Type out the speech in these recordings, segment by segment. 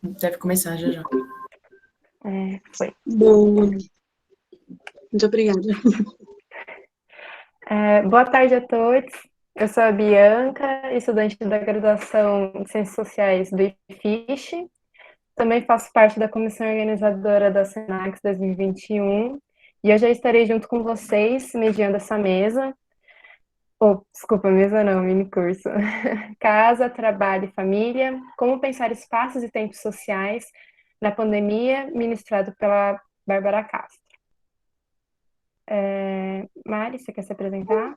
Deve começar já já. Foi. Bom, muito obrigada. Boa tarde a todos. Eu sou a Bianca, estudante da graduação em Ciências Sociais do IFISH. Também faço parte da comissão organizadora da Senacs 2021. E eu já estarei junto com vocês, mediando essa mesa. Desculpa, mesa não, mini curso. Casa, trabalho e família. Como pensar espaços e tempos sociais na pandemia, ministrado pela Bárbara Castro. Mari, você quer se apresentar?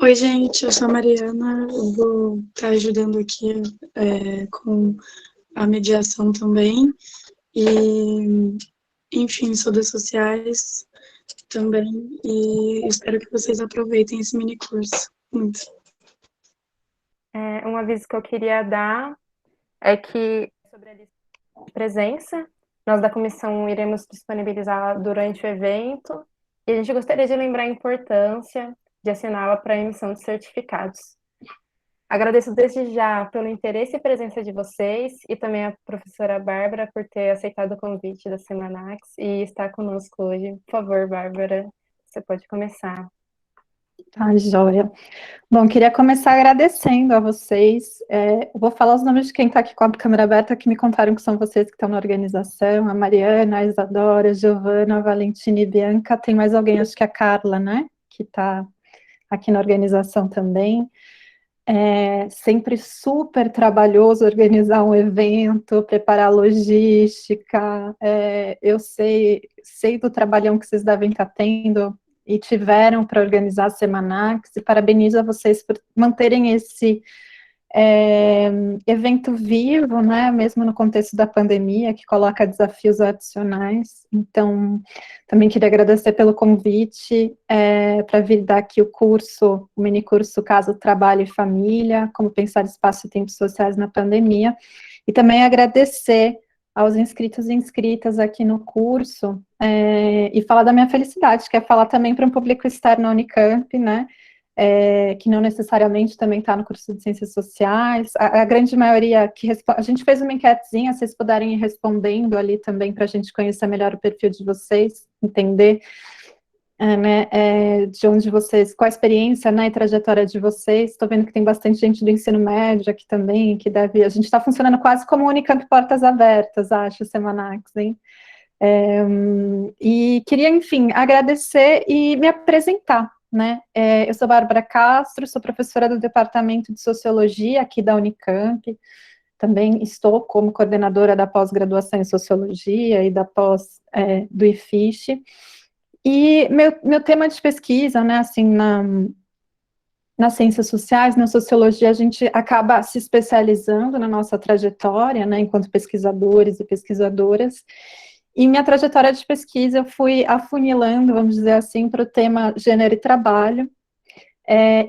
Oi, gente, eu sou a Mariana, eu vou estar ajudando aqui com a mediação também, e, enfim, sou das sociais também, e espero que vocês aproveitem esse mini curso. Muito. Um aviso que eu queria dar é que, sobre a lista de presença, nós da comissão iremos disponibilizá-la durante o evento, e a gente gostaria de lembrar a importância de assiná-la para a emissão de certificados. Agradeço desde já pelo interesse e presença de vocês e também a professora Bárbara por ter aceitado o convite da Semanax e estar conosco hoje. Por favor, Bárbara, você pode começar. Tá, joia. Bom, queria começar agradecendo a vocês. Eu vou falar os nomes de quem está aqui com a câmera aberta, que me contaram que são vocês que estão na organização, a Mariana, a Isadora, a Giovana, a Valentina e Bianca. Tem mais alguém, acho que a Carla, né, que está aqui na organização também. É sempre super trabalhoso organizar um evento, preparar a logística. Eu sei do trabalhão que vocês devem estar tendo e tiveram para organizar a Semanax, e parabenizo a vocês por manterem esse evento vivo, né, mesmo no contexto da pandemia, que coloca desafios adicionais. Então, também queria agradecer pelo convite para vir dar aqui o mini curso Casa, Trabalho e Família, como pensar espaço e tempos sociais na pandemia, e também agradecer aos inscritos e inscritas aqui no curso, e falar da minha felicidade, que é falar também para um público externo à Unicamp, né, que não necessariamente também está no curso de Ciências Sociais, a grande maioria que responde, a gente fez uma enquetezinha, vocês puderem ir respondendo ali também para a gente conhecer melhor o perfil de vocês, entender de onde vocês, qual a experiência, né, e trajetória de vocês. Estou vendo que tem bastante gente do ensino médio aqui também, que deve, a gente está funcionando quase como Unicamp Portas Abertas, acho, Semanax, hein? E queria, enfim, agradecer e me apresentar, né? Eu sou Bárbara Castro, sou professora do Departamento de Sociologia aqui da Unicamp, também estou como coordenadora da pós-graduação em Sociologia e da pós do IFISH, e meu tema de pesquisa, né, assim, nas ciências sociais, na sociologia, a gente acaba se especializando na nossa trajetória, né, enquanto pesquisadores e pesquisadoras. E minha trajetória de pesquisa eu fui afunilando, vamos dizer assim, para o tema gênero e trabalho,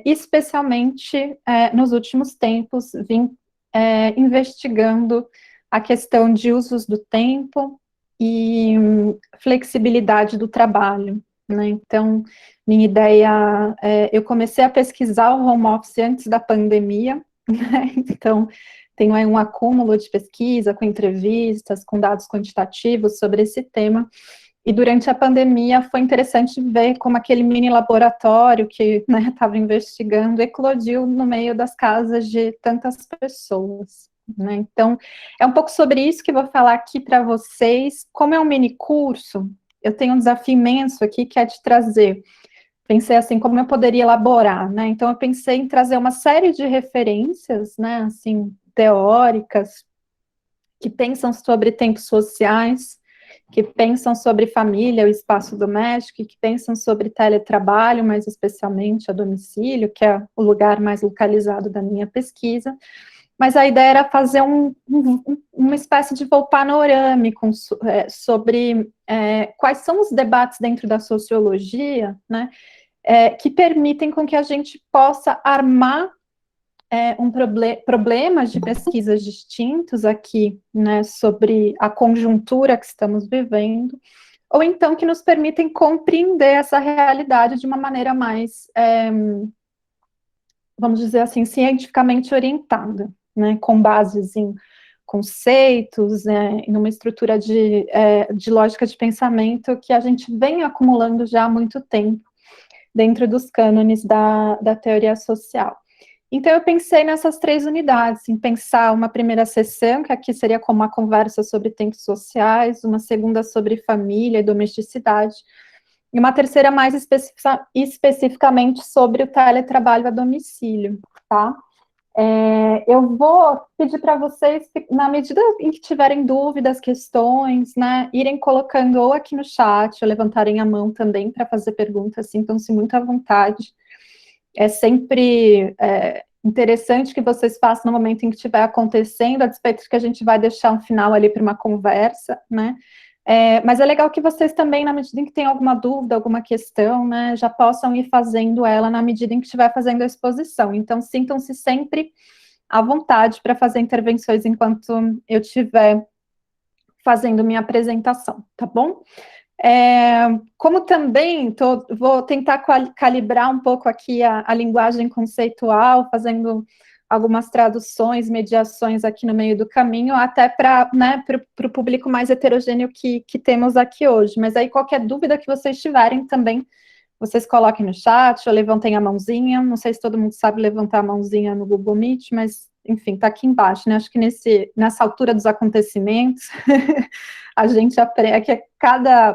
especialmente nos últimos tempos, vim investigando a questão de usos do tempo e flexibilidade do trabalho, né? Então, minha ideia, eu comecei a pesquisar o home office antes da pandemia, né? Então, tenho aí um acúmulo de pesquisa, com entrevistas, com dados quantitativos sobre esse tema, e durante a pandemia foi interessante ver como aquele mini laboratório que estava investigando eclodiu no meio das casas de tantas pessoas, né? Então, é um pouco sobre isso que eu vou falar aqui para vocês. Como é um mini curso, eu tenho um desafio imenso aqui, que é de trazer, pensei assim, como eu poderia elaborar, né? Então, eu pensei em trazer uma série de referências, né, assim, teóricas, que pensam sobre tempos sociais, que pensam sobre família, o espaço doméstico, que pensam sobre teletrabalho, mais especialmente a domicílio, que é o lugar mais localizado da minha pesquisa. Mas a ideia era fazer uma espécie de voo panorâmico sobre quais são os debates dentro da sociologia, né, que permitem com que a gente possa armar problemas de pesquisas distintos aqui, né, sobre a conjuntura que estamos vivendo, ou então que nos permitem compreender essa realidade de uma maneira mais, vamos dizer assim, cientificamente orientada, né, com bases em conceitos, numa estrutura de lógica de pensamento que a gente vem acumulando já há muito tempo dentro dos cânones da teoria social. Então, eu pensei nessas 3 unidades, em pensar uma primeira sessão, que aqui seria como uma conversa sobre tempos sociais, uma segunda sobre família e domesticidade, e uma terceira mais especificamente sobre o teletrabalho a domicílio, tá? Eu vou pedir para vocês, na medida em que tiverem dúvidas, questões, né, irem colocando ou aqui no chat, ou levantarem a mão também para fazer perguntas, sintam-se muito à vontade. É sempre interessante que vocês façam no momento em que estiver acontecendo, a despeito de que a gente vai deixar um final ali para uma conversa, né? Mas é legal que vocês também, na medida em que tem alguma dúvida, alguma questão, né, já possam ir fazendo ela na medida em que estiver fazendo a exposição. Então, sintam-se sempre à vontade para fazer intervenções enquanto eu estiver fazendo minha apresentação, tá bom? Como também vou tentar calibrar um pouco aqui a linguagem conceitual, fazendo algumas traduções, mediações aqui no meio do caminho, até para o público mais heterogêneo que temos aqui hoje. Mas aí qualquer dúvida que vocês tiverem também, vocês coloquem no chat ou levantem a mãozinha. Não sei se todo mundo sabe levantar a mãozinha no Google Meet, mas enfim, está aqui embaixo, né? Acho que nessa altura dos acontecimentos, a gente aprende que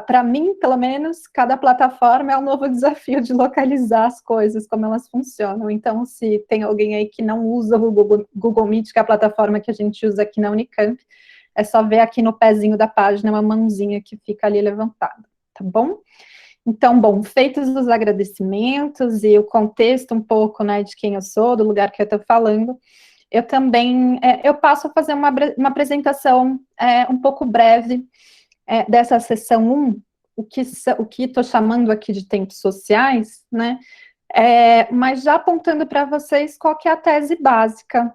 para mim, pelo menos, cada plataforma é um novo desafio de localizar as coisas, como elas funcionam. Então, se tem alguém aí que não usa o Google Meet, que é a plataforma que a gente usa aqui na Unicamp, é só ver aqui no pezinho da página uma mãozinha que fica ali levantada, tá bom? Então, bom, feitos os agradecimentos e o contexto um pouco, né, de quem eu sou, do lugar que eu estou falando, eu também, eu passo a fazer uma apresentação um pouco breve dessa sessão 1, o que estou chamando aqui de tempos sociais, né, mas já apontando para vocês qual que é a tese básica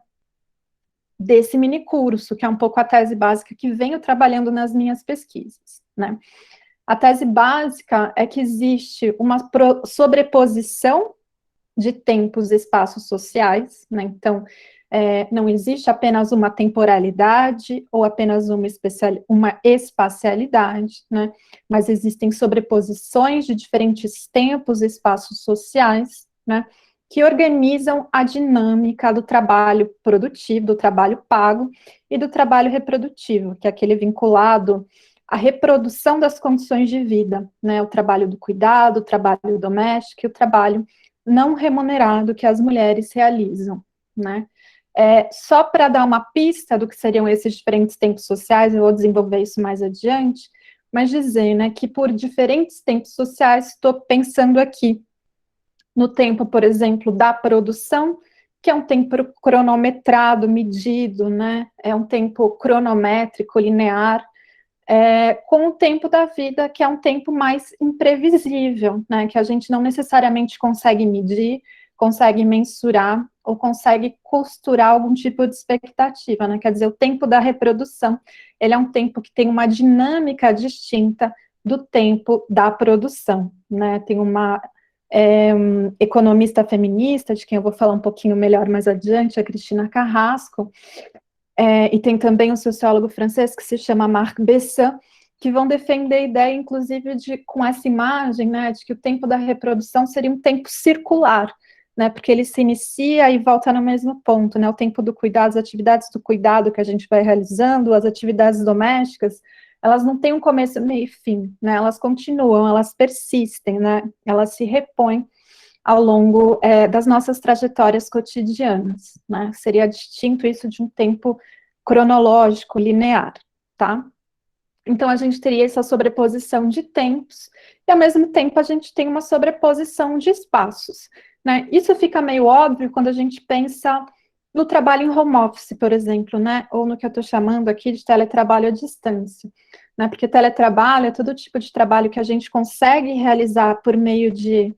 desse minicurso, que é um pouco a tese básica que venho trabalhando nas minhas pesquisas, né. A tese básica é que existe uma sobreposição de tempos e espaços sociais, né, então, não existe apenas uma temporalidade ou apenas uma espacialidade, né? Mas existem sobreposições de diferentes tempos e espaços sociais, né? Que organizam a dinâmica do trabalho produtivo, do trabalho pago e do trabalho reprodutivo, que é aquele vinculado à reprodução das condições de vida, né? O trabalho do cuidado, o trabalho doméstico e o trabalho não remunerado que as mulheres realizam, né? Só para dar uma pista do que seriam esses diferentes tempos sociais, eu vou desenvolver isso mais adiante, mas dizer, né, que por diferentes tempos sociais, estou pensando aqui no tempo, por exemplo, da produção, que é um tempo cronometrado, medido, né, é um tempo cronométrico, linear, com o tempo da vida, que é um tempo mais imprevisível, né, que a gente não necessariamente consegue medir, consegue mensurar, ou consegue costurar algum tipo de expectativa, né? Quer dizer, o tempo da reprodução, ele é um tempo que tem uma dinâmica distinta do tempo da produção, né? Tem uma economista feminista, de quem eu vou falar um pouquinho melhor mais adiante, a Cristina Carrasco, e tem também um sociólogo francês que se chama Marc Besson, que vão defender a ideia, inclusive, com essa imagem, né, de que o tempo da reprodução seria um tempo circular, né, porque ele se inicia e volta no mesmo ponto, né, o tempo do cuidado, as atividades do cuidado que a gente vai realizando, as atividades domésticas, elas não têm um começo, meio e fim, né, elas continuam, elas persistem, né, elas se repõem ao longo das nossas trajetórias cotidianas, né, seria distinto isso de um tempo cronológico, linear, tá? Então, a gente teria essa sobreposição de tempos, e ao mesmo tempo a gente tem uma sobreposição de espaços, né? Isso fica meio óbvio quando a gente pensa no trabalho em home office, por exemplo, né? Ou no que eu estou chamando aqui de teletrabalho à distância, né? Porque teletrabalho é todo tipo de trabalho que a gente consegue realizar por meio de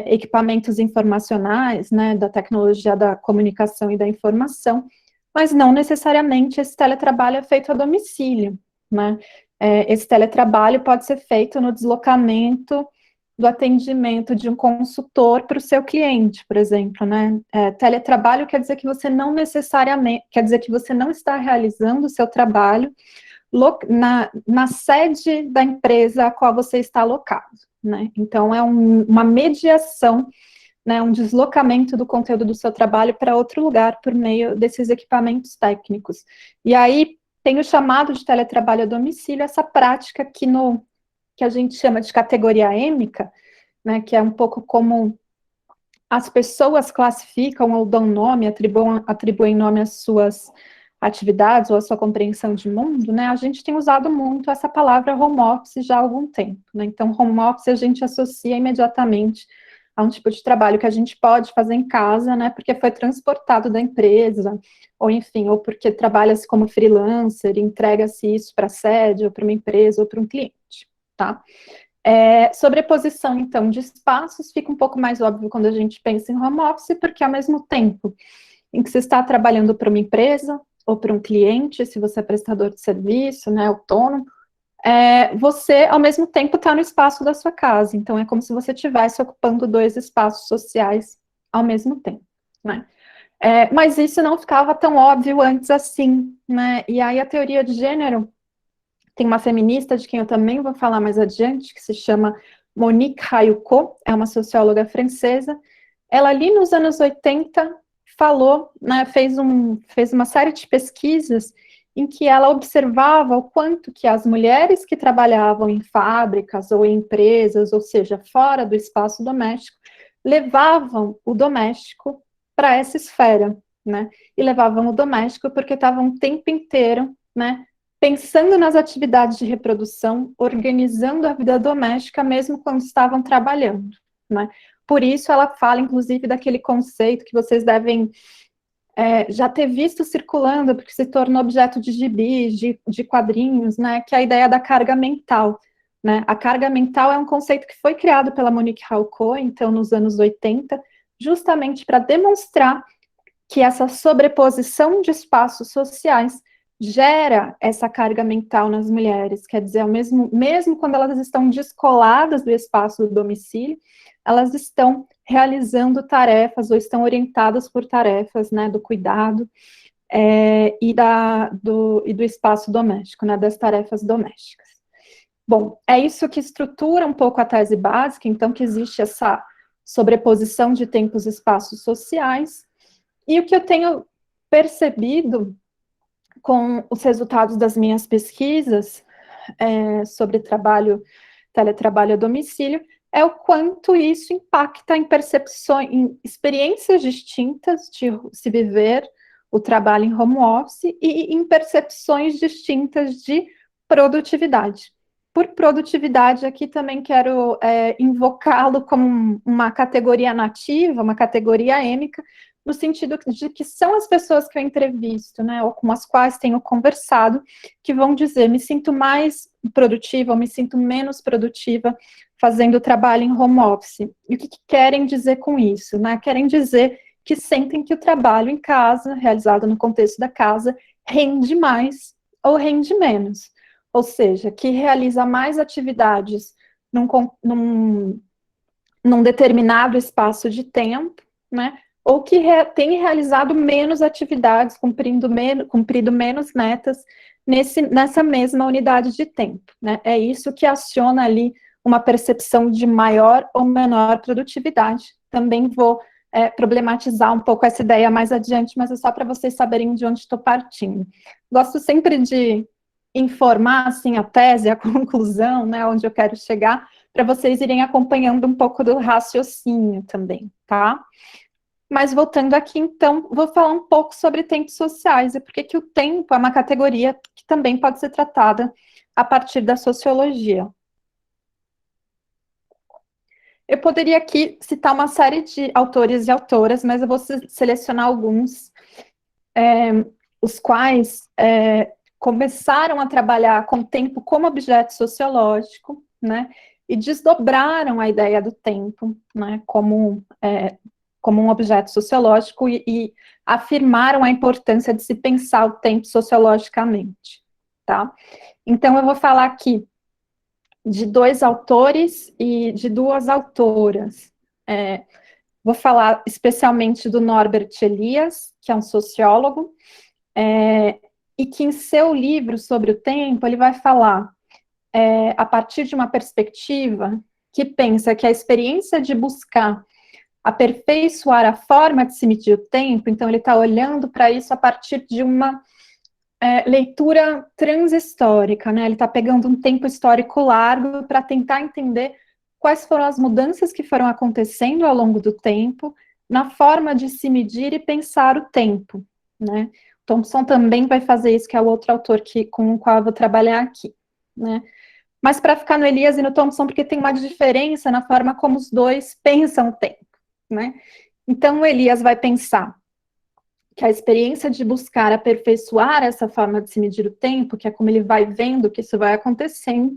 equipamentos informacionais, né? Da tecnologia da comunicação e da informação, mas não necessariamente esse teletrabalho é feito a domicílio, né? Esse teletrabalho pode ser feito no deslocamento do atendimento de um consultor para o seu cliente, por exemplo, né? Teletrabalho quer dizer que você não necessariamente, quer dizer que você não está realizando o seu trabalho na sede da empresa a qual você está alocado, né? Então, é uma mediação, né, um deslocamento do conteúdo do seu trabalho para outro lugar por meio desses equipamentos técnicos. E aí, tem o chamado de teletrabalho a domicílio, essa prática que a gente chama de categoria êmica, né, que é um pouco como as pessoas classificam ou dão nome, atribuem nome às suas atividades ou à sua compreensão de mundo, né, a gente tem usado muito essa palavra home office já há algum tempo, né, então home office a gente associa imediatamente a um tipo de trabalho que a gente pode fazer em casa, né, porque foi transportado da empresa, ou enfim, ou porque trabalha-se como freelancer, entrega-se isso para a sede, ou para uma empresa, ou para um cliente, tá? Sobreposição, então, de espaços fica um pouco mais óbvio quando a gente pensa em home office, porque ao mesmo tempo em que você está trabalhando para uma empresa ou para um cliente, se você é prestador de serviço, né, autônomo, você, ao mesmo tempo, está no espaço da sua casa. Então, é como se você estivesse ocupando 2 espaços sociais ao mesmo tempo, né? Mas isso não ficava tão óbvio antes assim, né? E aí a teoria de gênero tem uma feminista, de quem eu também vou falar mais adiante, que se chama Monique Hayuko, é uma socióloga francesa. Ela, ali nos anos 80, falou, né, fez uma série de pesquisas em que ela observava o quanto que as mulheres que trabalhavam em fábricas ou em empresas, ou seja, fora do espaço doméstico, levavam o doméstico para essa esfera, né? E levavam o doméstico porque estavam o tempo inteiro, né, pensando nas atividades de reprodução, organizando a vida doméstica, mesmo quando estavam trabalhando, né? Por isso ela fala, inclusive, daquele conceito que vocês devem já ter visto circulando, porque se tornou objeto de gibis, de quadrinhos, né? Que é a ideia da carga mental, né? A carga mental é um conceito que foi criado pela Monique Halcó, então, nos anos 80, justamente para demonstrar que essa sobreposição de espaços sociais gera essa carga mental nas mulheres, quer dizer, mesmo quando elas estão descoladas do espaço do domicílio, elas estão realizando tarefas ou estão orientadas por tarefas, né, do cuidado e do espaço doméstico, né, das tarefas domésticas. Bom, é isso que estrutura um pouco a tese básica, então, que existe essa sobreposição de tempos e espaços sociais. E o que eu tenho percebido com os resultados das minhas pesquisas sobre teletrabalho a domicílio, é o quanto isso impacta em percepções, em experiências distintas de se viver o trabalho em home office e em percepções distintas de produtividade. Por produtividade, aqui também quero invocá-lo como uma categoria nativa, uma categoria êmica, no sentido de que são as pessoas que eu entrevisto, né, ou com as quais tenho conversado, que vão dizer, me sinto mais produtiva ou me sinto menos produtiva fazendo trabalho em home office. E o que querem dizer com isso? Né? Querem dizer que sentem que o trabalho em casa, realizado no contexto da casa, rende mais ou rende menos. Ou seja, que realiza mais atividades num determinado espaço de tempo, né? Ou que tem realizado menos atividades, cumprido menos metas nessa mesma unidade de tempo, né? É isso que aciona ali uma percepção de maior ou menor produtividade. Também vou problematizar um pouco essa ideia mais adiante, mas é só para vocês saberem de onde estou partindo. Gosto sempre de informar, assim, a tese, a conclusão, né, onde eu quero chegar, para vocês irem acompanhando um pouco do raciocínio também, tá? Mas voltando aqui, então, vou falar um pouco sobre tempos sociais, e porque que o tempo é uma categoria que também pode ser tratada a partir da sociologia. Eu poderia aqui citar uma série de autores e autoras, mas eu vou selecionar alguns, os quais começaram a trabalhar com o tempo como objeto sociológico, né, e desdobraram a ideia do tempo, né, como um objeto sociológico e afirmaram a importância de se pensar o tempo sociologicamente, tá? Então, eu vou falar aqui de 2 autores e de 2 autoras. Vou falar especialmente do Norbert Elias, que é um sociólogo, e que em seu livro sobre o tempo, ele vai falar, a partir de uma perspectiva que pensa que a experiência de buscar aperfeiçoar a forma de se medir o tempo, então ele está olhando para isso a partir de uma leitura transhistórica, né? Ele está pegando um tempo histórico largo para tentar entender quais foram as mudanças que foram acontecendo ao longo do tempo na forma de se medir e pensar o tempo, né? Thompson também vai fazer isso, que é o outro autor com o qual eu vou trabalhar aqui, né? Mas para ficar no Elias e no Thompson, porque tem uma diferença na forma como os dois pensam o tempo, né? Então, o Elias vai pensar que a experiência de buscar aperfeiçoar essa forma de se medir o tempo, que é como ele vai vendo que isso vai acontecendo,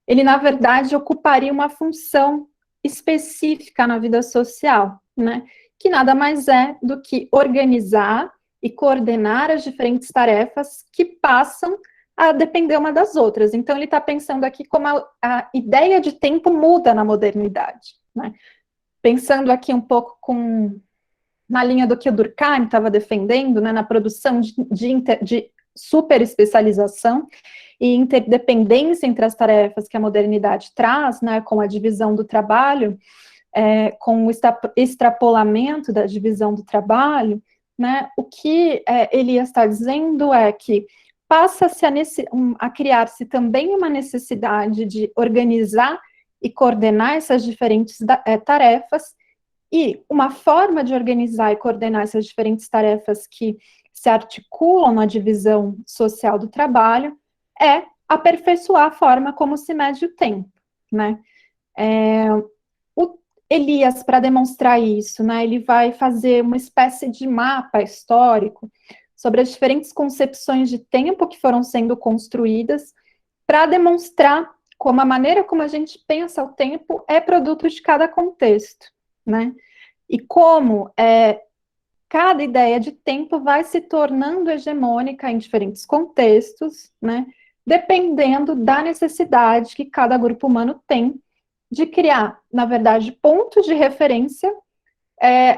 ele, na verdade, ocuparia uma função específica na vida social, né? Que nada mais é do que organizar e coordenar as diferentes tarefas que passam a depender uma das outras. Então, ele está pensando aqui como a ideia de tempo muda na modernidade, né? Pensando aqui um pouco na linha do que o Durkheim estava defendendo, né, na produção de super especialização e interdependência entre as tarefas que a modernidade traz, né, com a divisão do trabalho, com o extrapolamento da divisão do trabalho, né, o que Elias está dizendo é que passa-se a criar-se também uma necessidade de organizar e coordenar essas diferentes tarefas, e uma forma de organizar e coordenar essas diferentes tarefas que se articulam na divisão social do trabalho é aperfeiçoar a forma como se mede o tempo, né? O Elias, para demonstrar isso, né, ele vai fazer uma espécie de mapa histórico sobre as diferentes concepções de tempo que foram sendo construídas para demonstrar como a maneira como a gente pensa o tempo é produto de cada contexto, né? E como cada ideia de tempo vai se tornando hegemônica em diferentes contextos, né? Dependendo da necessidade que cada grupo humano tem de criar, na verdade, pontos de referência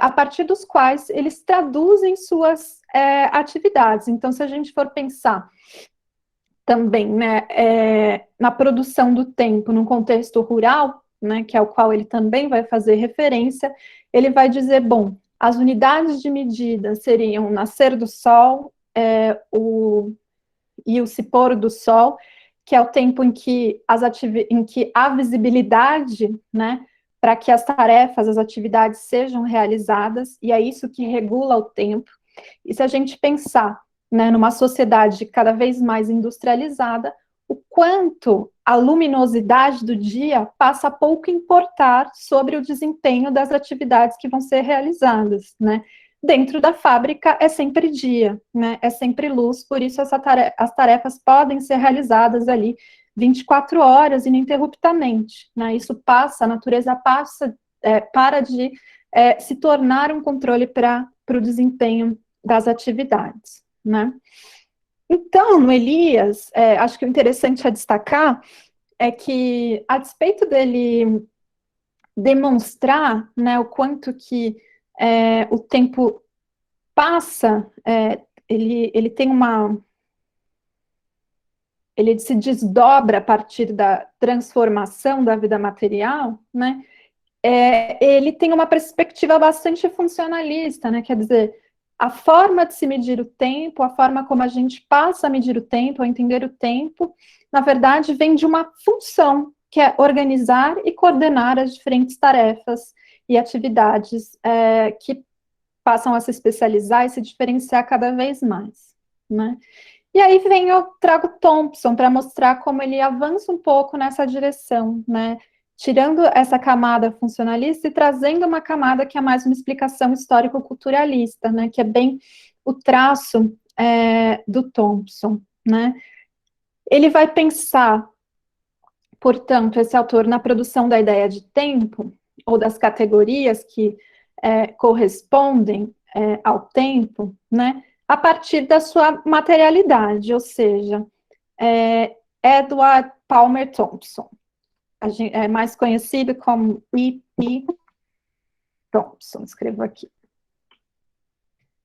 a partir dos quais eles traduzem suas atividades. Então, se a gente for pensar também, né, na produção do tempo num contexto rural, né, que é o qual ele também vai fazer referência, ele vai dizer, bom, as unidades de medida seriam o nascer do sol e o se pôr do sol, que é o tempo em que há visibilidade, né, para que as tarefas, as atividades sejam realizadas, e é isso que regula o tempo. E se a gente pensar, né, numa sociedade cada vez mais industrializada, o quanto a luminosidade do dia passa a pouco importar sobre o desempenho das atividades que vão ser realizadas, né? Dentro da fábrica é sempre dia, né? É sempre luz, por isso as tarefas podem ser realizadas ali 24 horas ininterruptamente, né? Isso passa, a natureza passa, para de se tornar um controle para o desempenho das atividades, né? Então, no Elias, acho que o interessante a destacar é que, a despeito dele demonstrar, né, o quanto que o tempo passa, ele tem ele se desdobra a partir da transformação da vida material, né? Ele tem uma perspectiva bastante funcionalista, né? Quer dizer, a forma de se medir o tempo, a forma como a gente passa a medir o tempo, a entender o tempo, na verdade, vem de uma função, que é organizar e coordenar as diferentes tarefas e atividades que passam a se especializar e se diferenciar cada vez mais, né? E aí eu trago Thompson para mostrar como ele avança um pouco nessa direção, né? Tirando essa camada funcionalista e trazendo uma camada que é mais uma explicação histórico-culturalista, né? Que é bem o traço do Thompson, né? Ele vai pensar, portanto, esse autor na produção da ideia de tempo, ou das categorias que correspondem ao tempo, né? A partir da sua materialidade, ou seja, Edward Palmer Thompson. é mais conhecido como E.P. Thompson, escrevo aqui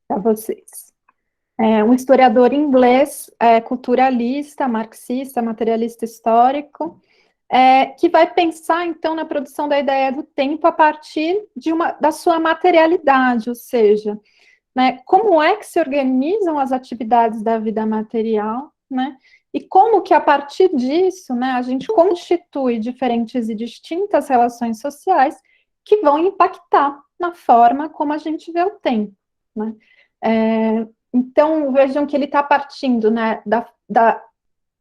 para vocês. É um historiador inglês, culturalista, marxista, materialista histórico, que vai pensar, então, na produção da ideia do tempo a partir da sua materialidade, ou seja, né, como é que se organizam as atividades da vida material, né, e como que, a partir disso, né, a gente constitui diferentes e distintas relações sociais que vão impactar na forma como a gente vê o tempo, né. Então, vejam que ele está partindo, né,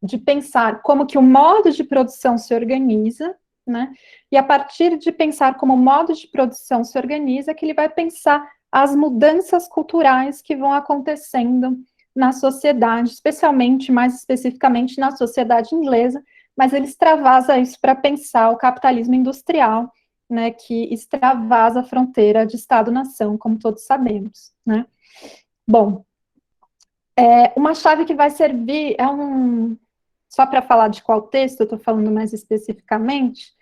de pensar como que o modo de produção se organiza, né, e a partir de pensar como o modo de produção se organiza, que ele vai pensar as mudanças culturais que vão acontecendo na sociedade, especialmente, mais especificamente, na sociedade inglesa, mas ele extravasa isso para pensar o capitalismo industrial, né, que extravasa a fronteira de Estado-nação, como todos sabemos, né. Bom, uma chave que vai servir só para falar de qual texto eu estou falando mais especificamente,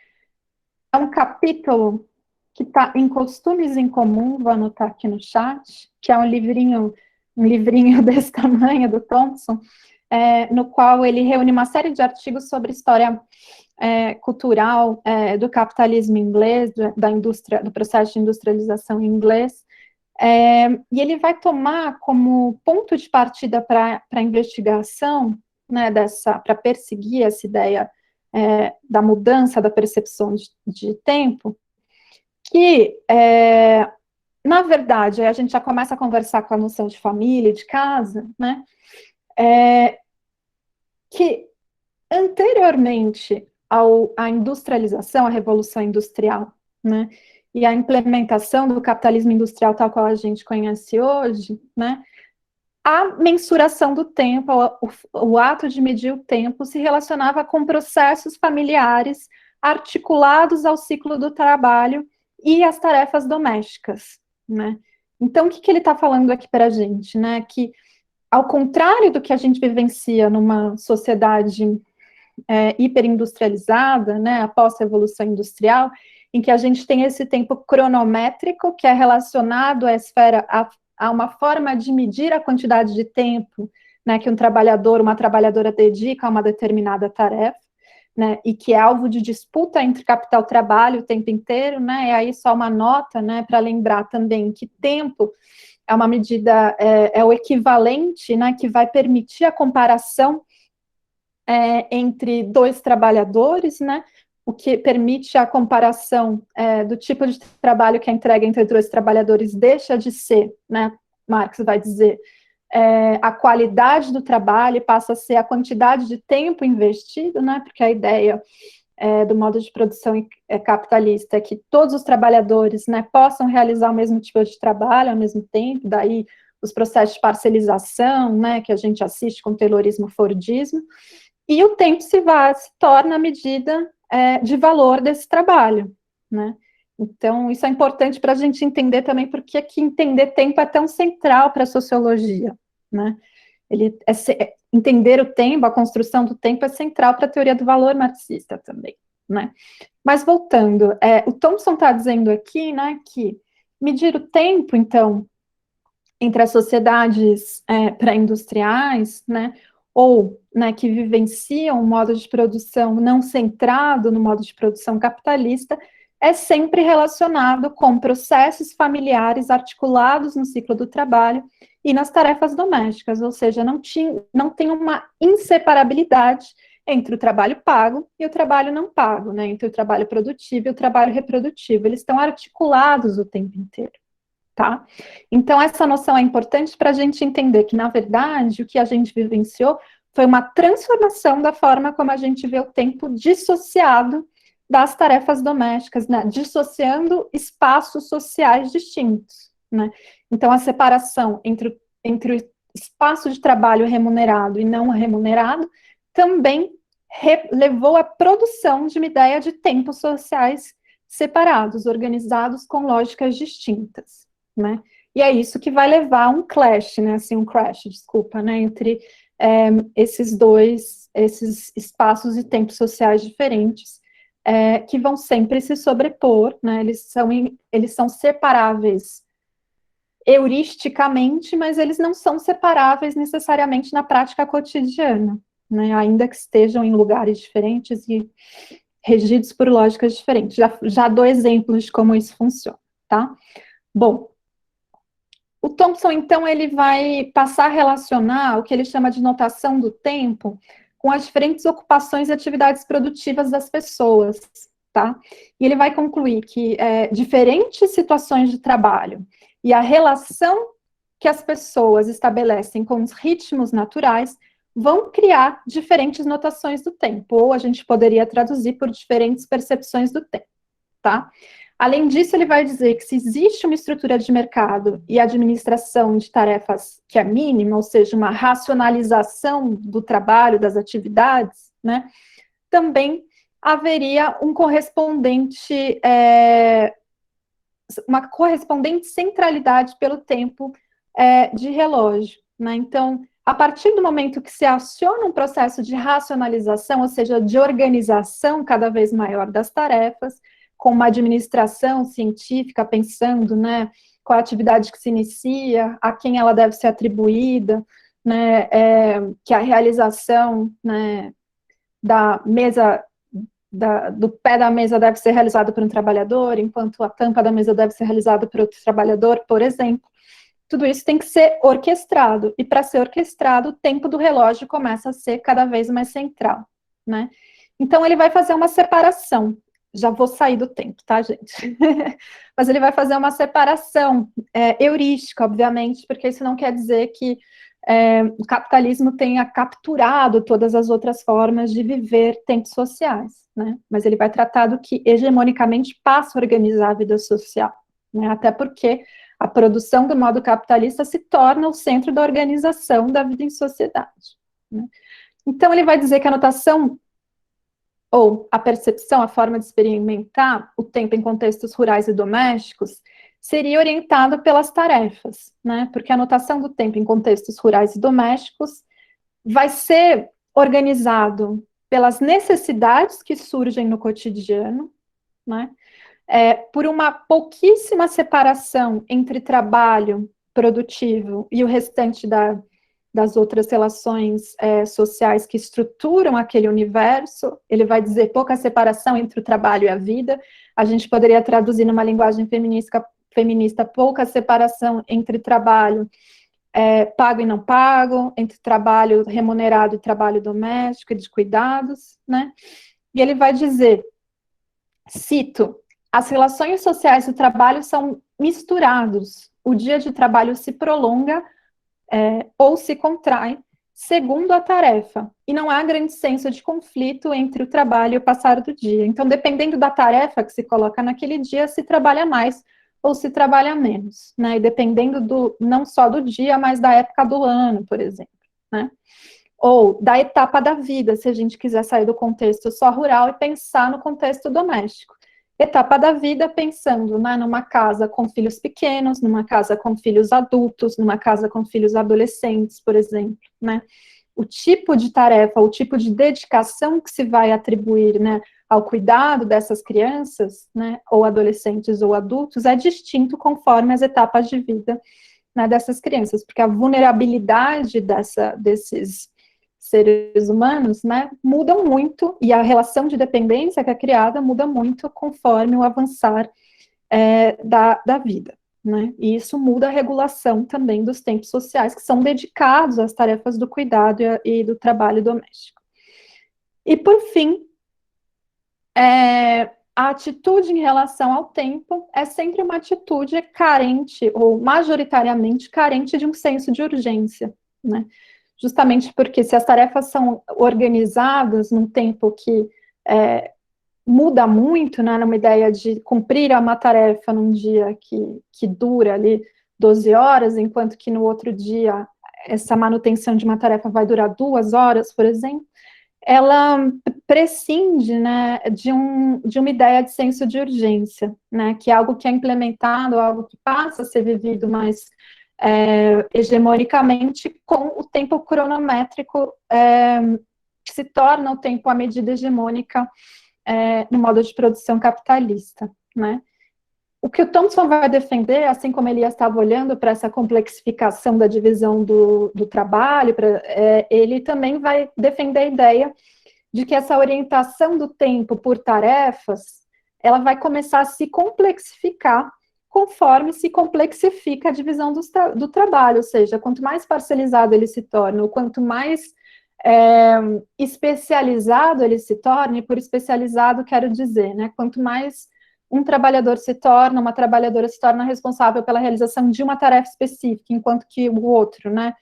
é um capítulo que está em Costumes em Comum, vou anotar aqui no chat, que é um livrinho desse tamanho, do Thompson, no qual ele reúne uma série de artigos sobre história cultural do capitalismo inglês, da indústria, do processo de industrialização inglês, e ele vai tomar como ponto de partida para a investigação, né, para perseguir essa ideia da mudança da percepção de tempo, que, na verdade, a gente já começa a conversar com a noção de família, de casa, né, que anteriormente à industrialização, à Revolução Industrial, né, e a implementação do capitalismo industrial tal qual a gente conhece hoje, né, a mensuração do tempo, o ato de medir o tempo, se relacionava com processos familiares articulados ao ciclo do trabalho e às tarefas domésticas, né. Então, o que ele está falando aqui para a gente, né, que, ao contrário do que a gente vivencia numa sociedade hiperindustrializada, né, após a Revolução Industrial, em que a gente tem esse tempo cronométrico, que é relacionado à esfera, a uma forma de medir a quantidade de tempo, né, que um trabalhador, uma trabalhadora dedica a uma determinada tarefa, né, e que é alvo de disputa entre capital e trabalho o tempo inteiro, né, e aí só uma nota, né, para lembrar também que tempo é uma medida, é o equivalente, né, que vai permitir a comparação entre dois trabalhadores, né, o que permite a comparação do tipo de trabalho que a entrega entre dois trabalhadores deixa de ser, né, Marx vai dizer, a qualidade do trabalho passa a ser a quantidade de tempo investido, né, porque a ideia do modo de produção capitalista é que todos os trabalhadores, né, possam realizar o mesmo tipo de trabalho ao mesmo tempo, daí os processos de parcelização, né, que a gente assiste com o Taylorismo, Fordismo, e o tempo se torna a medida de valor desse trabalho, né? Então, isso é importante para a gente entender também porque que entender tempo é tão central para a sociologia, né? Entender o tempo, a construção do tempo é central para a teoria do valor marxista também, né? Mas voltando, o Thompson está dizendo aqui, né, que medir o tempo, então, entre as sociedades pré-industriais, né, ou, né, que vivenciam um modo de produção não centrado no modo de produção capitalista, é sempre relacionado com processos familiares articulados no ciclo do trabalho e nas tarefas domésticas, ou seja, não tem uma inseparabilidade entre o trabalho pago e o trabalho não pago, né, entre o trabalho produtivo e o trabalho reprodutivo, eles estão articulados o tempo inteiro. Tá? Então, essa noção é importante para a gente entender que, na verdade, o que a gente vivenciou foi uma transformação da forma como a gente vê o tempo dissociado das tarefas domésticas, né? Dissociando espaços sociais distintos, né? Então, a separação entre o espaço de trabalho remunerado e não remunerado também levou à produção de uma ideia de tempos sociais separados, organizados com lógicas distintas. Né? E é isso que vai levar a um clash, né, assim, desculpa, né, entre esses espaços e tempos sociais diferentes, que vão sempre se sobrepor, né? Eles são separáveis heuristicamente, mas eles não são separáveis necessariamente na prática cotidiana, né? Ainda que estejam em lugares diferentes e regidos por lógicas diferentes. Já dou exemplos de como isso funciona, tá? Bom, o Thompson, então, ele vai passar a relacionar o que ele chama de notação do tempo com as diferentes ocupações e atividades produtivas das pessoas, tá? E ele vai concluir que diferentes situações de trabalho e a relação que as pessoas estabelecem com os ritmos naturais vão criar diferentes notações do tempo, ou a gente poderia traduzir por diferentes percepções do tempo, tá? Além disso, ele vai dizer que se existe uma estrutura de mercado e administração de tarefas que é mínima, ou seja, uma racionalização do trabalho, das atividades, né, também haveria uma correspondente centralidade pelo tempo de relógio, né? Então, a partir do momento que se aciona um processo de racionalização, ou seja, de organização cada vez maior das tarefas, com uma administração científica pensando, né, qual a atividade que se inicia, a quem ela deve ser atribuída, né, que a realização, né, da mesa, do pé da mesa deve ser realizado por um trabalhador, enquanto a tampa da mesa deve ser realizada por outro trabalhador, por exemplo. Tudo isso tem que ser orquestrado, e para ser orquestrado, o tempo do relógio começa a ser cada vez mais central, né? Então, ele vai fazer uma separação. Já vou sair do tempo, tá, gente? Mas ele vai fazer uma separação heurística, obviamente, porque isso não quer dizer que o capitalismo tenha capturado todas as outras formas de viver tempos sociais, né? Mas ele vai tratar do que hegemonicamente passa a organizar a vida social, né? Até porque a produção do modo capitalista se torna o centro da organização da vida em sociedade, né? Então, ele vai dizer que a notação ou a percepção, a forma de experimentar o tempo em contextos rurais e domésticos, seria orientada pelas tarefas, né? Porque a notação do tempo em contextos rurais e domésticos vai ser organizado pelas necessidades que surgem no cotidiano, né? Por uma pouquíssima separação entre trabalho produtivo e o restante das outras relações sociais que estruturam aquele universo. Ele vai dizer pouca separação entre o trabalho e a vida. A gente poderia traduzir numa linguagem feminista pouca separação entre trabalho pago e não pago, entre trabalho remunerado e trabalho doméstico e de cuidados, né? E ele vai dizer, cito, as relações sociais do trabalho são misturados. O dia de trabalho se prolonga ou se contrai segundo a tarefa, e não há grande senso de conflito entre o trabalho e o passar do dia. Então, dependendo da tarefa que se coloca naquele dia, se trabalha mais ou se trabalha menos, né? E dependendo não só do dia, mas da época do ano, por exemplo, né? Ou da etapa da vida, se a gente quiser sair do contexto só rural e pensar no contexto doméstico. Etapa da vida pensando, né, numa casa com filhos pequenos, numa casa com filhos adultos, numa casa com filhos adolescentes, por exemplo, né? O tipo de tarefa, o tipo de dedicação que se vai atribuir, né, ao cuidado dessas crianças, né, ou adolescentes ou adultos, é distinto conforme as etapas de vida, né, dessas crianças, porque a vulnerabilidade desses seres humanos, né, mudam muito, e a relação de dependência que é criada muda muito conforme o avançar da vida, né, e isso muda a regulação também dos tempos sociais que são dedicados às tarefas do cuidado e do trabalho doméstico. E, por fim, a atitude em relação ao tempo é sempre uma atitude carente, ou majoritariamente carente de um senso de urgência, né, justamente porque se as tarefas são organizadas num tempo que muda muito, né, numa ideia de cumprir uma tarefa num dia que dura ali 12 horas, enquanto que no outro dia essa manutenção de uma tarefa vai durar 2 horas, por exemplo, ela prescinde, né, de uma ideia de senso de urgência, né, que é algo que é implementado, algo que passa a ser vivido mais hegemonicamente com o tempo cronométrico, que se torna o tempo a medida hegemônica no modo de produção capitalista, né? O que o Thompson vai defender, assim como ele estava olhando para essa complexificação da divisão do trabalho, ele também vai defender a ideia de que essa orientação do tempo por tarefas, ela vai começar a se complexificar conforme se complexifica a divisão do trabalho, ou seja, quanto mais parcelizado ele se torna, quanto mais especializado ele se torna, e por especializado quero dizer, né, quanto mais um trabalhador se torna, uma trabalhadora se torna responsável pela realização de uma tarefa específica, enquanto que o outro, né,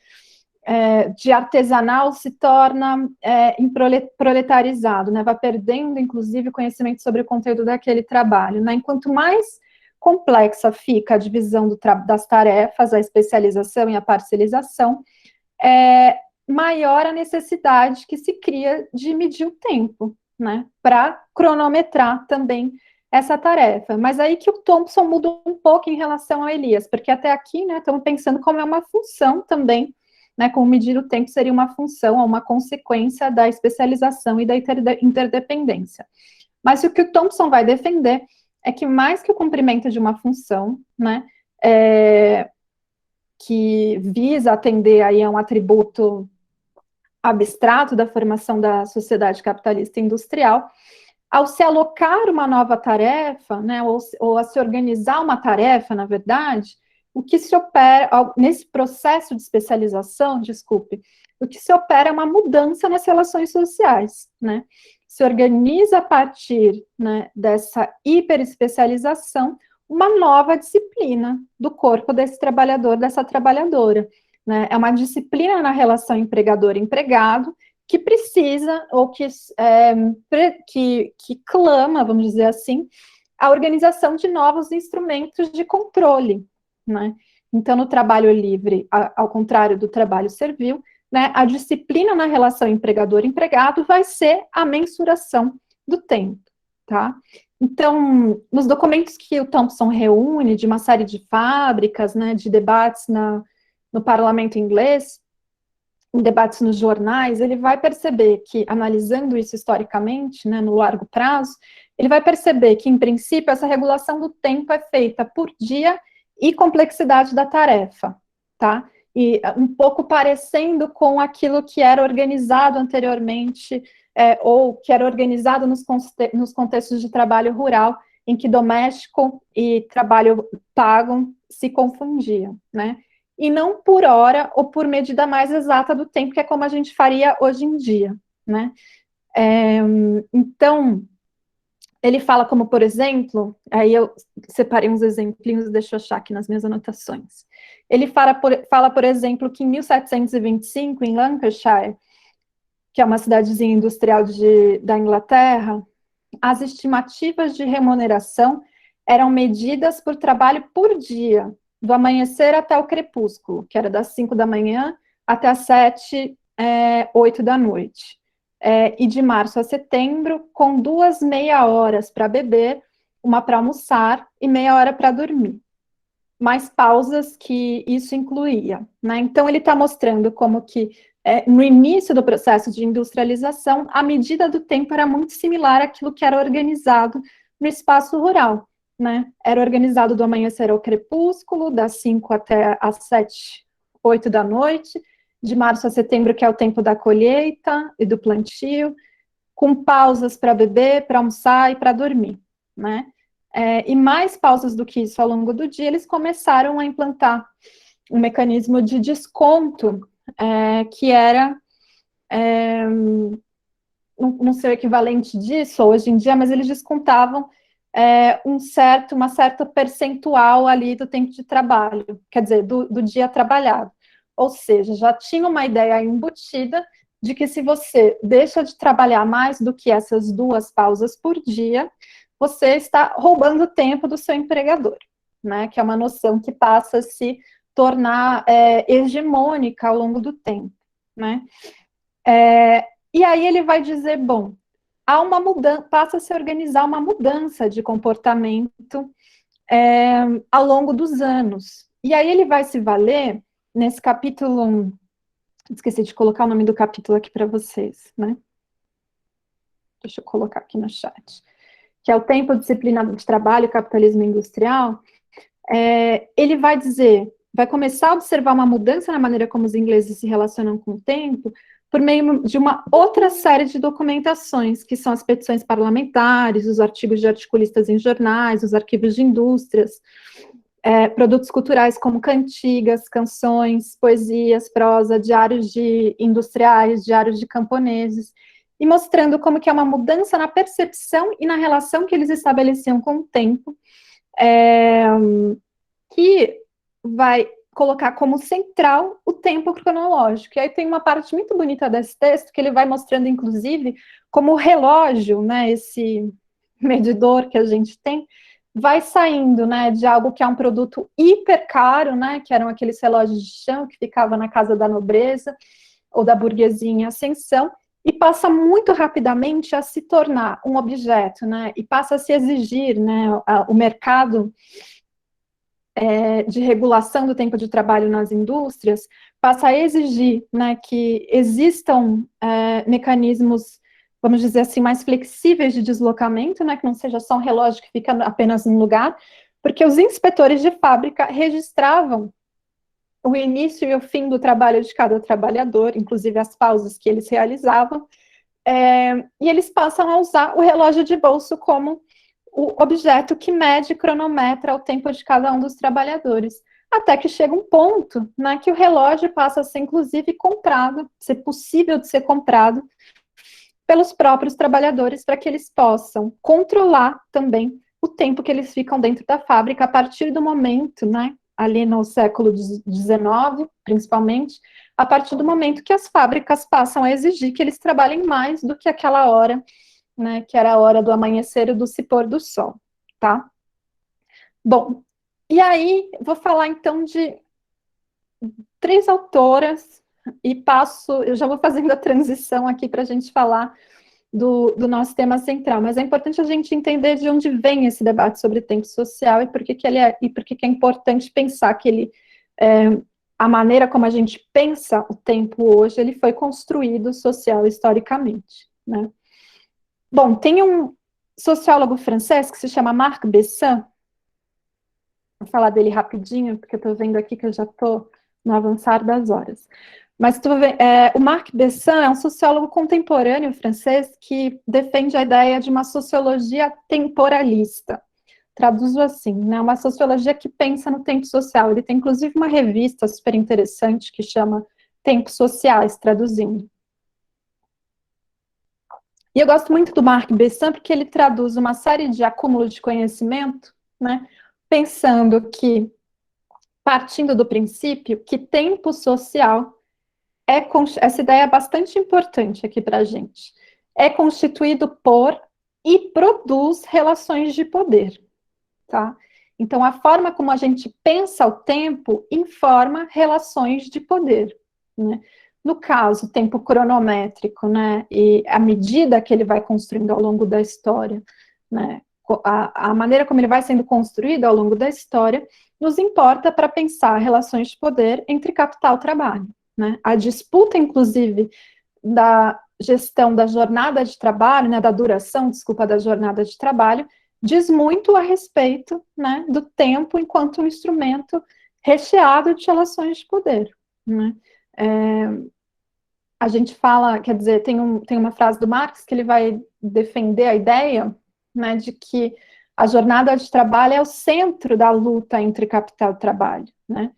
de artesanal se torna proletarizado, né, vai perdendo, inclusive, conhecimento sobre o conteúdo daquele trabalho, né, enquanto mais complexa fica a divisão das tarefas, a especialização e a parcelização, maior a necessidade que se cria de medir o tempo, né, para cronometrar também essa tarefa. Mas aí que o Thompson muda um pouco em relação ao Elias, porque até aqui, né, estamos pensando como é uma função também, né, como medir o tempo seria uma função ou uma consequência da especialização e da interdependência. Mas o que o Thompson vai defender é que mais que o cumprimento de uma função, né, que visa atender aí a um atributo abstrato da formação da sociedade capitalista industrial, ao se alocar uma nova tarefa, né, ou a se organizar uma tarefa, na verdade, o que se opera, nesse processo de especialização, o que se opera é uma mudança nas relações sociais, né, se organiza a partir, né, dessa hiperespecialização uma nova disciplina do corpo desse trabalhador, dessa trabalhadora, né, é uma disciplina na relação empregador-empregado, que precisa, ou que clama, vamos dizer assim, a organização de novos instrumentos de controle, né? Então, no trabalho livre, ao contrário do trabalho servil, né, a disciplina na relação empregador-empregado vai ser a mensuração do tempo, tá? Então, nos documentos que o Thompson reúne, de uma série de fábricas, né, de debates no parlamento inglês, em debates nos jornais, ele vai perceber que, analisando isso historicamente, né, no largo prazo, ele vai perceber que, em princípio, essa regulação do tempo é feita por dia e complexidade da tarefa, tá? E um pouco parecendo com aquilo que era organizado anteriormente, ou que era organizado nos contextos de trabalho rural, em que doméstico e trabalho pago se confundiam, né? E não por hora ou por medida mais exata do tempo, que é como a gente faria hoje em dia, né? Então, ele fala como, por exemplo, aí eu separei uns exemplinhos, deixa eu achar aqui nas minhas anotações. Ele fala, por exemplo, que em 1725, em Lancashire, que é uma cidadezinha industrial da Inglaterra, as estimativas de remuneração eram medidas por trabalho por dia, do amanhecer até o crepúsculo, que era das 5 da manhã até as 7, 8 da noite. E de março a setembro, com 2 meia horas para beber, uma para almoçar e meia hora para dormir. Mais pausas que isso incluía, né? Então, ele está mostrando como que, no início do processo de industrialização, a medida do tempo era muito similar àquilo que era organizado no espaço rural, né? Era organizado do amanhecer ao crepúsculo, das 5 até as 7, 8 da noite, de março a setembro, que é o tempo da colheita e do plantio, com pausas para beber, para almoçar e para dormir, né? E mais pausas do que isso ao longo do dia, eles começaram a implantar um mecanismo de desconto, que era, não sei o equivalente disso hoje em dia, mas eles descontavam uma certa percentual ali do tempo de trabalho, quer dizer, do dia trabalhado. Ou seja, já tinha uma ideia embutida de que se você deixa de trabalhar mais do que essas 2 pausas por dia, você está roubando o tempo do seu empregador, né? Que é uma noção que passa a se tornar hegemônica ao longo do tempo, né? E aí ele vai dizer, bom, há uma mudança, passa a se organizar uma mudança de comportamento ao longo dos anos. E aí ele vai se valer nesse capítulo, esqueci de colocar o nome do capítulo aqui para vocês, né? deixa eu colocar aqui no chat, que é o Tempo, Disciplina de Trabalho e Capitalismo Industrial, ele vai dizer, vai começar a observar uma mudança na maneira como os ingleses se relacionam com o tempo, por meio de uma outra série de documentações, que são as petições parlamentares, os artigos de articulistas em jornais, os arquivos de indústrias, produtos culturais como cantigas, canções, poesias, prosa, diários de industriais, diários de camponeses, e mostrando como que é uma mudança na percepção e na relação que eles estabeleciam com o tempo, que vai colocar como central o tempo cronológico. E aí tem uma parte muito bonita desse texto, que ele vai mostrando, inclusive, como o relógio, né, esse medidor que a gente tem, vai saindo, né, de algo que é um produto hiper caro, né, que eram aqueles relógios de chão que ficavam na casa da nobreza ou da burguesia em ascensão, e passa muito rapidamente a se tornar um objeto, né, e passa a se exigir, né, o mercado de regulação do tempo de trabalho nas indústrias passa a exigir, né, que existam mecanismos, vamos dizer assim, mais flexíveis de deslocamento, né, que não seja só um relógio que fica apenas num lugar, porque os inspetores de fábrica registravam o início e o fim do trabalho de cada trabalhador, inclusive as pausas que eles realizavam, e eles passam a usar o relógio de bolso como o objeto que mede e cronometra o tempo de cada um dos trabalhadores, até que chega um ponto, né, que o relógio passa a ser, inclusive, comprado, ser possível de ser comprado pelos próprios trabalhadores, para que eles possam controlar também o tempo que eles ficam dentro da fábrica, a partir do momento, né, ali no século XIX, principalmente, a partir do momento que as fábricas passam a exigir que eles trabalhem mais do que aquela hora, né, que era a hora do amanhecer e do se pôr do sol, tá? Bom, e aí vou falar então de 3 autoras e eu já vou fazendo a transição aqui para a gente falar do nosso tema central, mas é importante a gente entender de onde vem esse debate sobre tempo social e por que é importante pensar que ele, a maneira como a gente pensa o tempo hoje, ele foi construído social historicamente, né? Bom, tem um sociólogo francês que se chama Marc Bessin. Vou falar dele rapidinho, porque eu estou vendo aqui que eu já estou no avançar das horas. Mas o Marc Bessin é um sociólogo contemporâneo francês que defende a ideia de uma sociologia temporalista. Traduzo assim, né? Uma sociologia que pensa no tempo social. Ele tem, inclusive, uma revista super interessante que chama Tempos Sociais, traduzindo. E eu gosto muito do Marc Bessin porque ele traduz uma série de acúmulos de conhecimento, né, pensando que, partindo do princípio que tempo social essa ideia é bastante importante aqui para a gente, é constituído por e produz relações de poder, tá? Então, a forma como a gente pensa o tempo informa relações de poder, né? No caso, tempo cronométrico, né, e a medida que ele vai construindo ao longo da história, né, a maneira como ele vai sendo construído ao longo da história, nos importa para pensar relações de poder entre capital e trabalho, né? A disputa, inclusive, da gestão da jornada de trabalho, né, da duração, desculpa, da jornada de trabalho, diz muito a respeito, né, do tempo enquanto um instrumento recheado de relações de poder, né? A gente fala, quer dizer, tem uma frase do Marx que ele vai defender a ideia, né, de que a jornada de trabalho é o centro da luta entre capital e trabalho, né?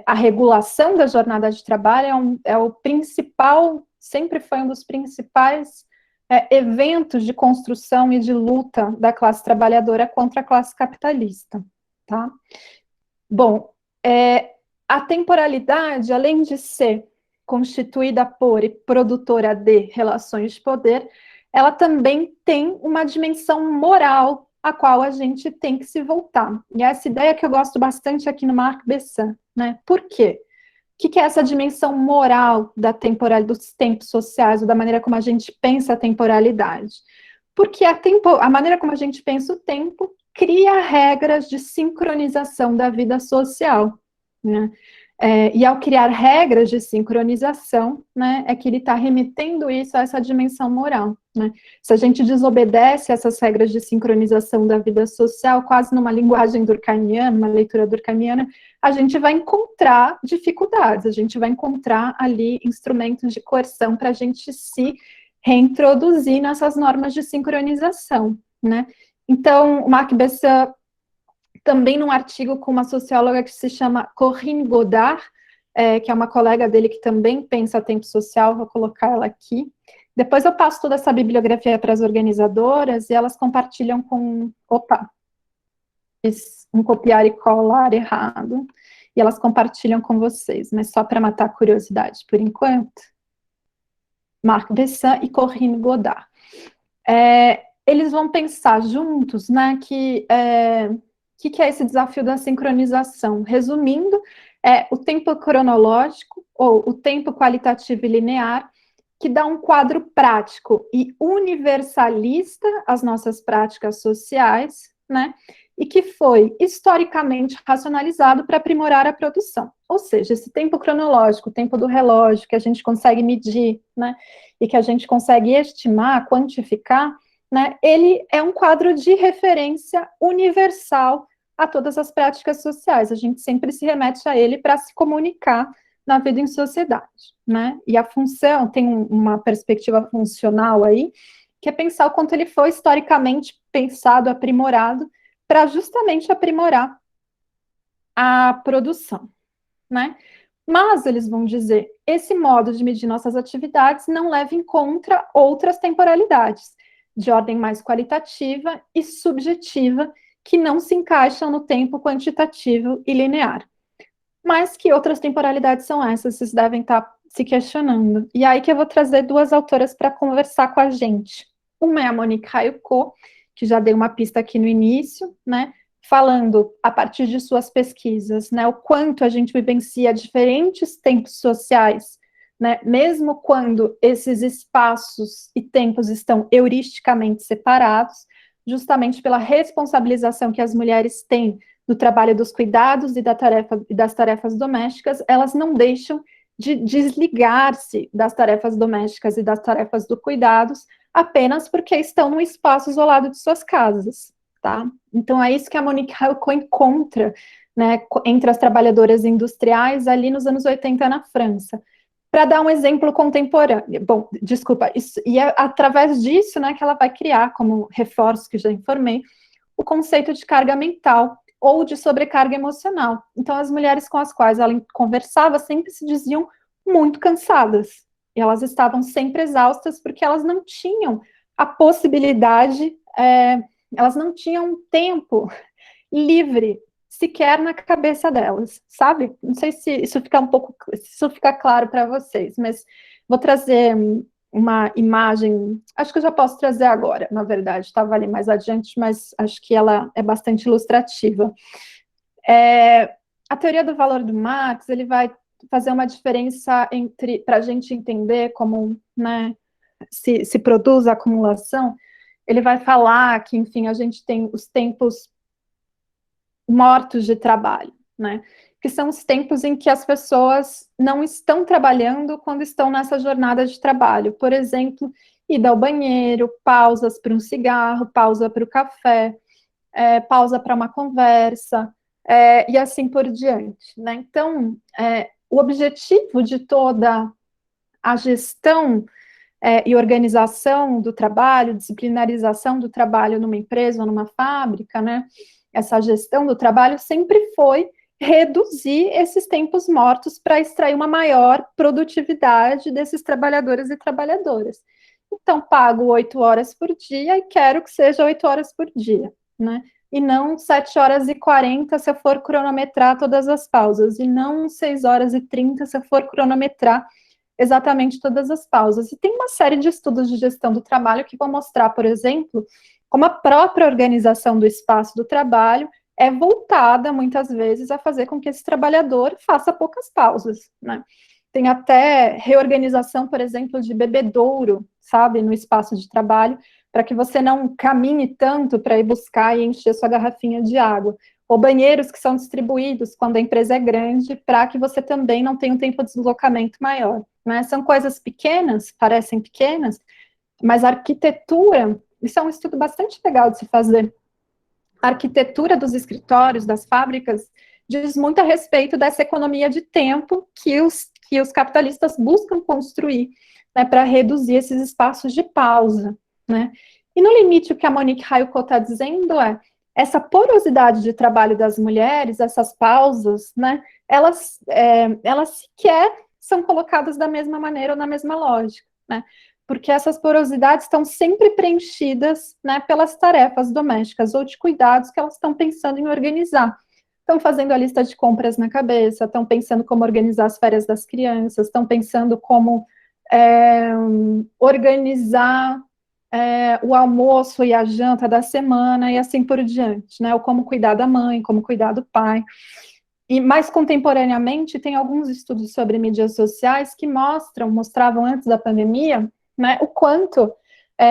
A regulação da jornada de trabalho é o principal, sempre foi um dos principais eventos de construção e de luta da classe trabalhadora contra a classe capitalista, tá? Bom, a temporalidade, além de ser constituída por e produtora de relações de poder, ela também tem uma dimensão moral a qual a gente tem que se voltar. E essa ideia que eu gosto bastante aqui no Marc Bessin, né? Por quê? O que é essa dimensão moral dos tempos sociais, ou da maneira como a gente pensa a temporalidade? Porque a maneira como a gente pensa o tempo cria regras de sincronização da vida social, né? E ao criar regras de sincronização, né, é que ele está remetendo isso a essa dimensão moral, né? Se a gente desobedece essas regras de sincronização da vida social, quase numa linguagem durkheimiana, uma leitura durkheimiana, a gente vai encontrar dificuldades, a gente vai encontrar ali instrumentos de coerção para a gente se reintroduzir nessas normas de sincronização, né? Então, o Marc Bessin, também num artigo com uma socióloga que se chama Corinne Godard, que é uma colega dele que também pensa tempo social, vou colocar ela aqui. Depois eu passo toda essa bibliografia para as organizadoras e elas compartilham com... Opa! Fiz um copiar e colar errado. E elas compartilham com vocês, mas só para matar a curiosidade por enquanto. Marc Bessin e Corinne Godard. Eles vão pensar juntos, né, que é esse desafio da sincronização? Resumindo, o tempo cronológico, ou o tempo qualitativo e linear, que dá um quadro prático e universalista às nossas práticas sociais, né? E que foi historicamente racionalizado para aprimorar a produção. Ou seja, esse tempo cronológico, o tempo do relógio, que a gente consegue medir, né? E que a gente consegue estimar, quantificar, né? Ele é um quadro de referência universal a todas as práticas sociais. A gente sempre se remete a ele para se comunicar na vida em sociedade, né? E a função, tem uma perspectiva funcional aí, que é pensar o quanto ele foi historicamente pensado, aprimorado, para justamente aprimorar a produção, né? Mas, eles vão dizer, esse modo de medir nossas atividades não leva em conta outras temporalidades, de ordem mais qualitativa e subjetiva, que não se encaixam no tempo quantitativo e linear. Mas que outras temporalidades são essas? Vocês devem estar se questionando. E aí que eu vou trazer duas autoras para conversar com a gente. Uma é a Monique Rayuko, que já dei uma pista aqui no início, né? Falando, a partir de suas pesquisas, né, o quanto a gente vivencia diferentes tempos sociais, né, mesmo quando esses espaços e tempos estão heuristicamente separados, justamente pela responsabilização que as mulheres têm do trabalho dos cuidados e das tarefas domésticas, elas não deixam de desligar-se das tarefas domésticas e das tarefas do cuidados apenas porque estão num espaço isolado de suas casas, tá? Então, é isso que a Monique Rayuko encontra, né, entre as trabalhadoras industriais ali nos anos 80 na França. Para dar um exemplo contemporâneo, bom, desculpa, e é através disso, né, que ela vai criar, como reforço que já informei, o conceito de carga mental ou de sobrecarga emocional. Então, as mulheres com as quais ela conversava sempre se diziam muito cansadas, e elas estavam sempre exaustas porque elas não tinham a possibilidade, elas não tinham tempo livre sequer na cabeça delas, sabe? Não sei se isso fica claro para vocês, mas vou trazer uma imagem, acho que eu já posso trazer agora, na verdade, estava ali mais adiante, mas acho que ela é bastante ilustrativa. A teoria do valor do Marx, ele vai fazer uma diferença para a gente entender como, né, se produz a acumulação. Ele vai falar que, enfim, a gente tem os tempos mortos de trabalho, né? Que são os tempos em que as pessoas não estão trabalhando quando estão nessa jornada de trabalho. Por exemplo, ida ao banheiro, pausas para um cigarro, pausa para o café, pausa para uma conversa, e assim por diante, né? Então, o objetivo de toda a gestão e organização do trabalho, disciplinarização do trabalho numa empresa ou numa fábrica, né? Essa gestão do trabalho sempre foi reduzir esses tempos mortos para extrair uma maior produtividade desses trabalhadores e trabalhadoras. Então, pago 8 horas por dia e quero que seja 8 horas por dia, né? E não 7 horas e 40 se eu for cronometrar todas as pausas, e não 6 horas e 30 se eu for cronometrar exatamente todas as pausas. E tem uma série de estudos de gestão do trabalho que vão mostrar, por exemplo, como a própria organização do espaço do trabalho é voltada, muitas vezes, a fazer com que esse trabalhador faça poucas pausas, né? Tem até reorganização, por exemplo, de bebedouro, sabe, no espaço de trabalho, para que você não caminhe tanto para ir buscar e encher sua garrafinha de água. ou banheiros que são distribuídos quando a empresa é grande, para que você também não tenha um tempo de deslocamento maior, né? São coisas pequenas, parecem pequenas, mas a arquitetura, isso é um estudo bastante legal de se fazer. A arquitetura dos escritórios, das fábricas, diz muito a respeito dessa economia de tempo que os capitalistas buscam construir, né, para reduzir esses espaços de pausa, né? E no limite, o que a Monique Hayeko está dizendo é essa porosidade de trabalho das mulheres, essas pausas, né, elas sequer são colocadas da mesma maneira ou na mesma lógica, né? Porque essas porosidades estão sempre preenchidas, né, pelas tarefas domésticas ou de cuidados que elas estão pensando em organizar. Estão fazendo a lista de compras na cabeça, estão pensando como organizar as férias das crianças, estão pensando como organizar o almoço e a janta da semana e assim por diante, né? Ou como cuidar da mãe, como cuidar do pai. E mais contemporaneamente, tem alguns estudos sobre mídias sociais que mostravam antes da pandemia, né, o quanto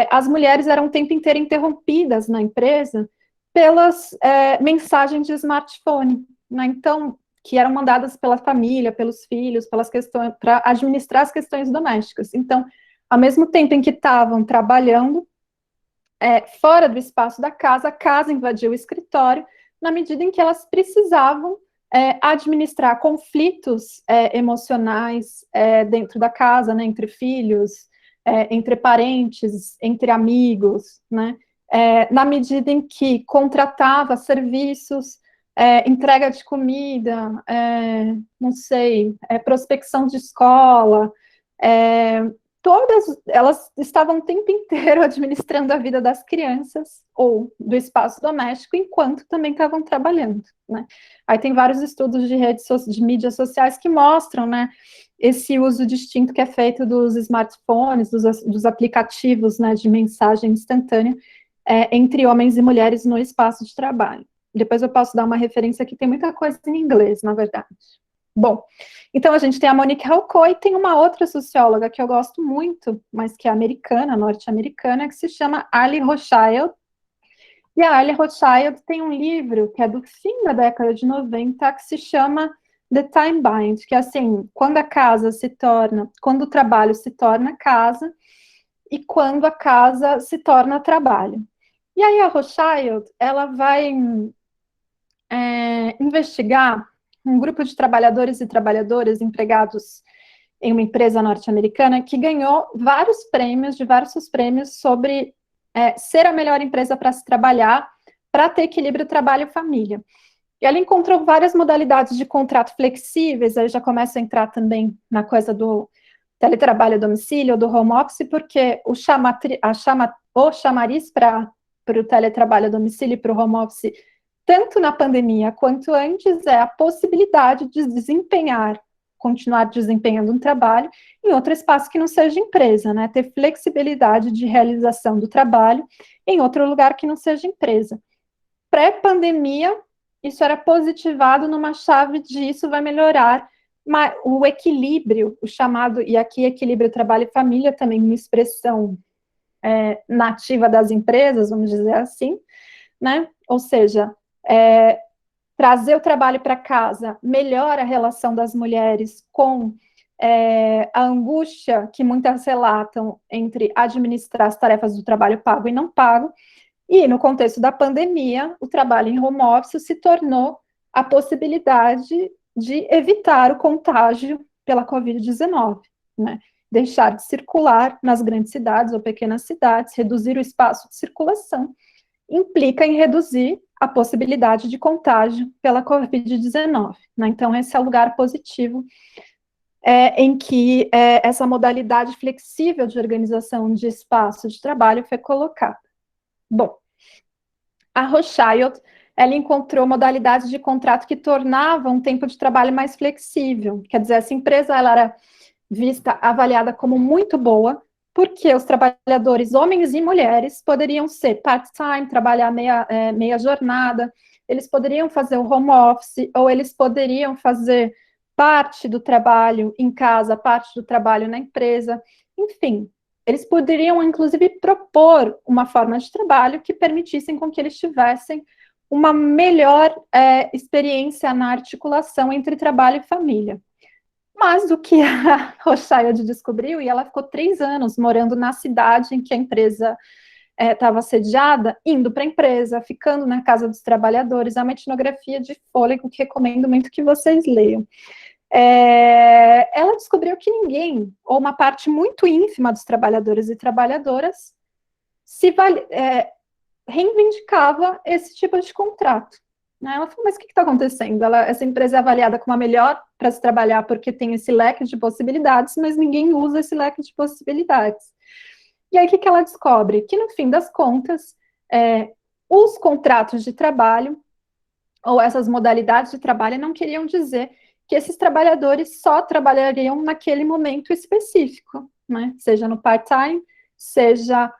as mulheres eram o tempo inteiro interrompidas na empresa pelas mensagens de smartphone, né, então, que eram mandadas pela família, pelos filhos, pelas questões, para administrar as questões domésticas. Então, ao mesmo tempo em que estavam trabalhando fora do espaço da casa, a casa invadiu o escritório, na medida em que elas precisavam administrar conflitos emocionais dentro da casa, né, entre filhos, entre parentes, entre amigos, né, na medida em que contratava serviços, entrega de comida, não sei, prospecção de escola, todas elas estavam o tempo inteiro administrando a vida das crianças ou do espaço doméstico, enquanto também estavam trabalhando, né? Aí tem vários estudos de mídias sociais que mostram, né, esse uso distinto que é feito dos smartphones, dos aplicativos, né, de mensagem instantânea, entre homens e mulheres no espaço de trabalho. Depois eu posso dar uma referência aqui, tem muita coisa em inglês, na verdade. Bom, então a gente tem a Monique Hayeko e tem uma outra socióloga que eu gosto muito, mas que é americana, norte-americana, que se chama Arlie Rothschild. E a Arlie Rothschild tem um livro que é do fim da década de 90, que se chama The Time Bind, que é assim, quando o trabalho se torna casa e quando a casa se torna trabalho. E aí a Rothschild, ela vai investigar um grupo de trabalhadores e trabalhadoras empregados em uma empresa norte-americana que ganhou diversos prêmios sobre ser a melhor empresa para se trabalhar, para ter equilíbrio trabalho-família. E ela encontrou várias modalidades de contrato flexíveis, aí já começa a entrar também na coisa do teletrabalho a domicílio, do home office, porque o chamariz para o teletrabalho a domicílio e para o home office, tanto na pandemia quanto antes, é a possibilidade de continuar desempenhando um trabalho em outro espaço que não seja empresa, né? Ter flexibilidade de realização do trabalho em outro lugar que não seja empresa. Pré-pandemia, isso era positivado numa chave de isso vai melhorar o equilíbrio, o chamado, e aqui equilíbrio trabalho e família, também uma expressão nativa das empresas, vamos dizer assim, né? Ou seja, trazer o trabalho para casa melhora a relação das mulheres com a angústia que muitas relatam entre administrar as tarefas do trabalho pago e não pago, e no contexto da pandemia, o trabalho em home office se tornou a possibilidade de evitar o contágio pela Covid-19, né? Deixar de circular nas grandes cidades ou pequenas cidades, reduzir o espaço de circulação, implica em reduzir a possibilidade de contágio pela Covid-19, né? Então, esse é o lugar positivo em que essa modalidade flexível de organização de espaço de trabalho foi colocada. Bom, a Rothschild, ela encontrou modalidades de contrato que tornavam um tempo de trabalho mais flexível. Quer dizer, essa empresa ela era avaliada como muito boa, porque os trabalhadores, homens e mulheres, poderiam ser part-time, trabalhar meia jornada, eles poderiam fazer o home office, ou eles poderiam fazer parte do trabalho em casa, parte do trabalho na empresa, enfim. Eles poderiam, inclusive, propor uma forma de trabalho que permitissem com que eles tivessem uma melhor experiência na articulação entre trabalho e família. Mas o que a Rothschild descobriu, e ela ficou 3 anos morando na cidade em que a empresa estava sediada, indo para a empresa, ficando na casa dos trabalhadores, é uma etnografia de fôlego que recomendo muito que vocês leiam. Ela descobriu que ninguém, ou uma parte muito ínfima dos trabalhadores e trabalhadoras, reivindicava esse tipo de contrato. Ela falou, mas o que está acontecendo? Essa empresa é avaliada como a melhor para se trabalhar porque tem esse leque de possibilidades, mas ninguém usa esse leque de possibilidades. E aí, o que ela descobre? Que, no fim das contas, os contratos de trabalho, ou essas modalidades de trabalho, não queriam dizer que esses trabalhadores só trabalhariam naquele momento específico, né? Seja no part-time, seja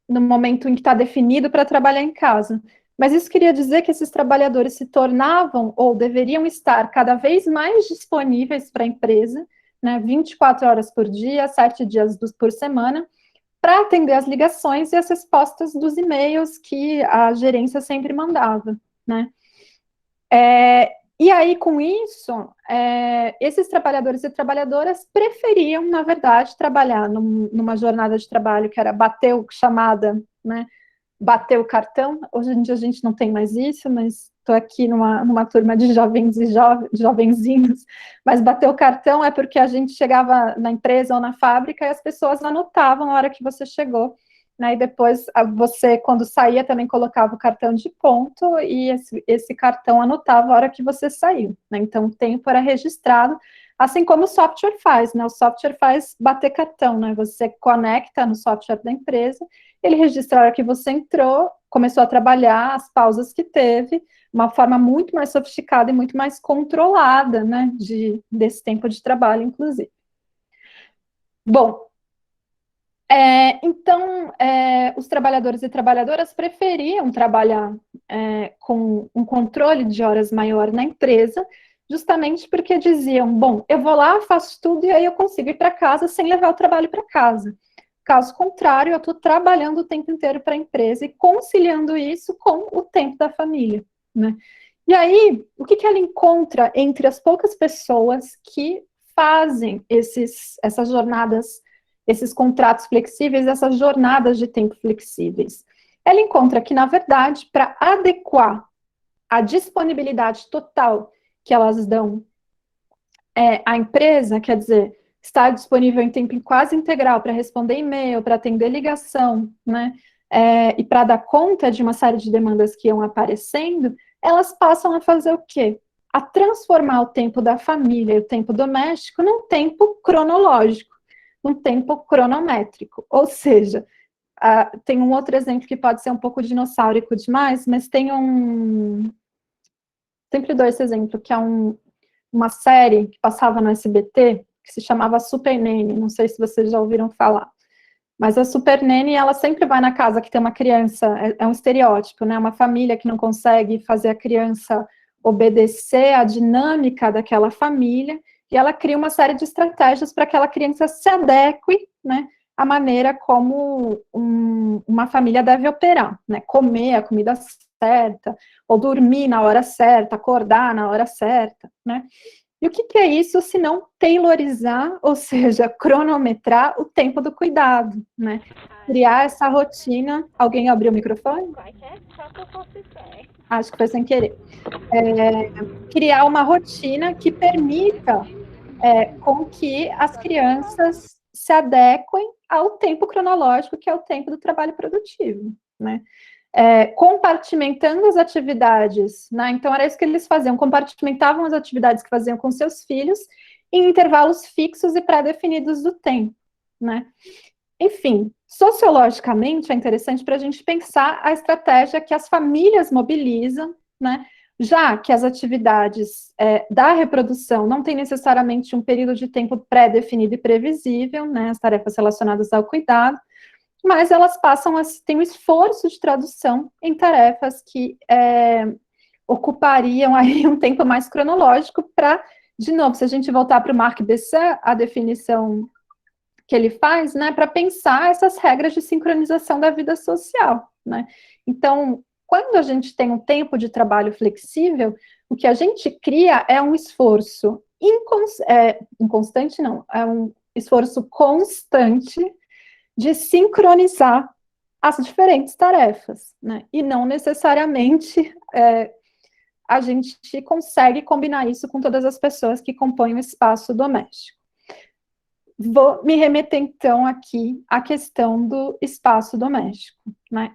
no momento em que está definido para trabalhar em casa. Mas isso queria dizer que esses trabalhadores se tornavam, ou deveriam estar, cada vez mais disponíveis para a empresa, né, 24 horas por dia, 7 dias por semana, para atender as ligações e as respostas dos e-mails que a gerência sempre mandava, né? E aí, com isso, esses trabalhadores e trabalhadoras preferiam, na verdade, trabalhar numa jornada de trabalho que era bater chamada, né, bater o cartão. Hoje em dia a gente não tem mais isso, mas estou aqui numa turma de jovens e jovenzinhos, mas bater o cartão é porque a gente chegava na empresa ou na fábrica e as pessoas anotavam a hora que você chegou, né, e depois você, quando saía, também colocava o cartão de ponto e esse cartão anotava a hora que você saiu, né, então o tempo era registrado, assim como o software faz, né, o software faz bater cartão, né, você conecta no software da empresa, ele registra a hora que você entrou, começou a trabalhar, as pausas que teve, uma forma muito mais sofisticada e muito mais controlada, né, desse tempo de trabalho, inclusive. Bom, então, os trabalhadores e trabalhadoras preferiam trabalhar com um controle de horas maior na empresa, justamente porque diziam, bom, eu vou lá, faço tudo e aí eu consigo ir para casa sem levar o trabalho para casa. Caso contrário, eu estou trabalhando o tempo inteiro para a empresa e conciliando isso com o tempo da família, né? E aí, o que ela encontra entre as poucas pessoas que fazem essas jornadas, esses contratos flexíveis, essas jornadas de tempo flexíveis? Ela encontra que, na verdade, para adequar a disponibilidade total que elas dão à empresa, quer dizer, estar disponível em tempo quase integral para responder e-mail, para atender ligação, né, e para dar conta de uma série de demandas que iam aparecendo, elas passam a fazer o quê? A transformar o tempo da família e o tempo doméstico num tempo cronológico, num tempo cronométrico, ou seja, tem um outro exemplo que pode ser um pouco dinossáurico demais, mas tem sempre dou esse exemplo, que é uma série que passava no SBT, que se chamava Super Nanny, não sei se vocês já ouviram falar, mas a Super Nanny, ela sempre vai na casa que tem uma criança, é um estereótipo, né, uma família que não consegue fazer a criança obedecer à dinâmica daquela família, e ela cria uma série de estratégias para que aquela criança se adeque, né, à maneira como uma família deve operar, né, comer a comida certa, ou dormir na hora certa, acordar na hora certa, né? E o que é isso se não tailorizar, ou seja, cronometrar o tempo do cuidado, né? Criar essa rotina. Alguém abriu o microfone? Acho que foi sem querer. Criar uma rotina que permita com que as crianças se adequem ao tempo cronológico, que é o tempo do trabalho produtivo, né? Compartimentando as atividades, né? Então era isso que eles faziam, compartimentavam as atividades que faziam com seus filhos em intervalos fixos e pré-definidos do tempo, né? Enfim, sociologicamente é interessante para a gente pensar a estratégia que as famílias mobilizam, né? Já que as atividades da reprodução não têm necessariamente um período de tempo pré-definido e previsível, né? As tarefas relacionadas ao cuidado, mas elas passam a ter um esforço de tradução em tarefas que ocupariam aí um tempo mais cronológico para, de novo, se a gente voltar para o Marc Besset, a definição que ele faz, né, para pensar essas regras de sincronização da vida social, né? Então, quando a gente tem um tempo de trabalho flexível, o que a gente cria é um esforço inconstante, não, é um esforço constante de sincronizar as diferentes tarefas, né? E não necessariamente a gente consegue combinar isso com todas as pessoas que compõem o espaço doméstico. Vou me remeter, então, aqui à questão do espaço doméstico, né?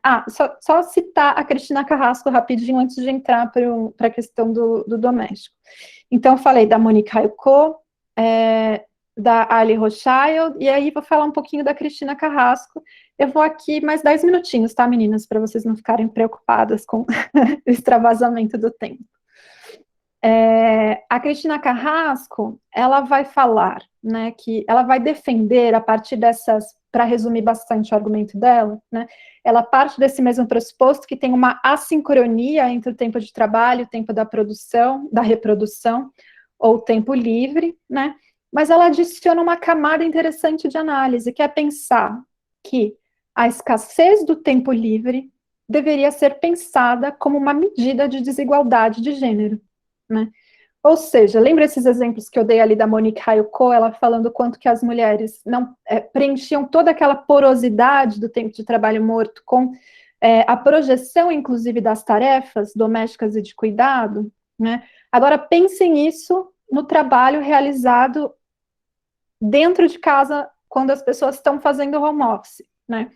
Só citar a Cristina Carrasco rapidinho antes de entrar para a questão do doméstico. Então, falei da Monique Hayeko, da Ali Rothschild, e aí vou falar um pouquinho da Cristina Carrasco. Eu vou aqui mais 10 minutinhos, tá, meninas? Para vocês não ficarem preocupadas com o extravasamento do tempo. A Cristina Carrasco, ela vai falar, né, que ela vai defender a partir dessas, para resumir bastante o argumento dela, né, ela parte desse mesmo pressuposto que tem uma assincronia entre o tempo de trabalho, o tempo da produção, da reprodução, ou o tempo livre, né, mas ela adiciona uma camada interessante de análise, que é pensar que a escassez do tempo livre deveria ser pensada como uma medida de desigualdade de gênero, né? Ou seja, lembra esses exemplos que eu dei ali da Monique Hayeko, ela falando quanto que as mulheres não preenchiam toda aquela porosidade do tempo de trabalho morto com a projeção, inclusive, das tarefas domésticas e de cuidado, né? Agora, pensem isso no trabalho realizado dentro de casa, quando as pessoas estão fazendo home office, né?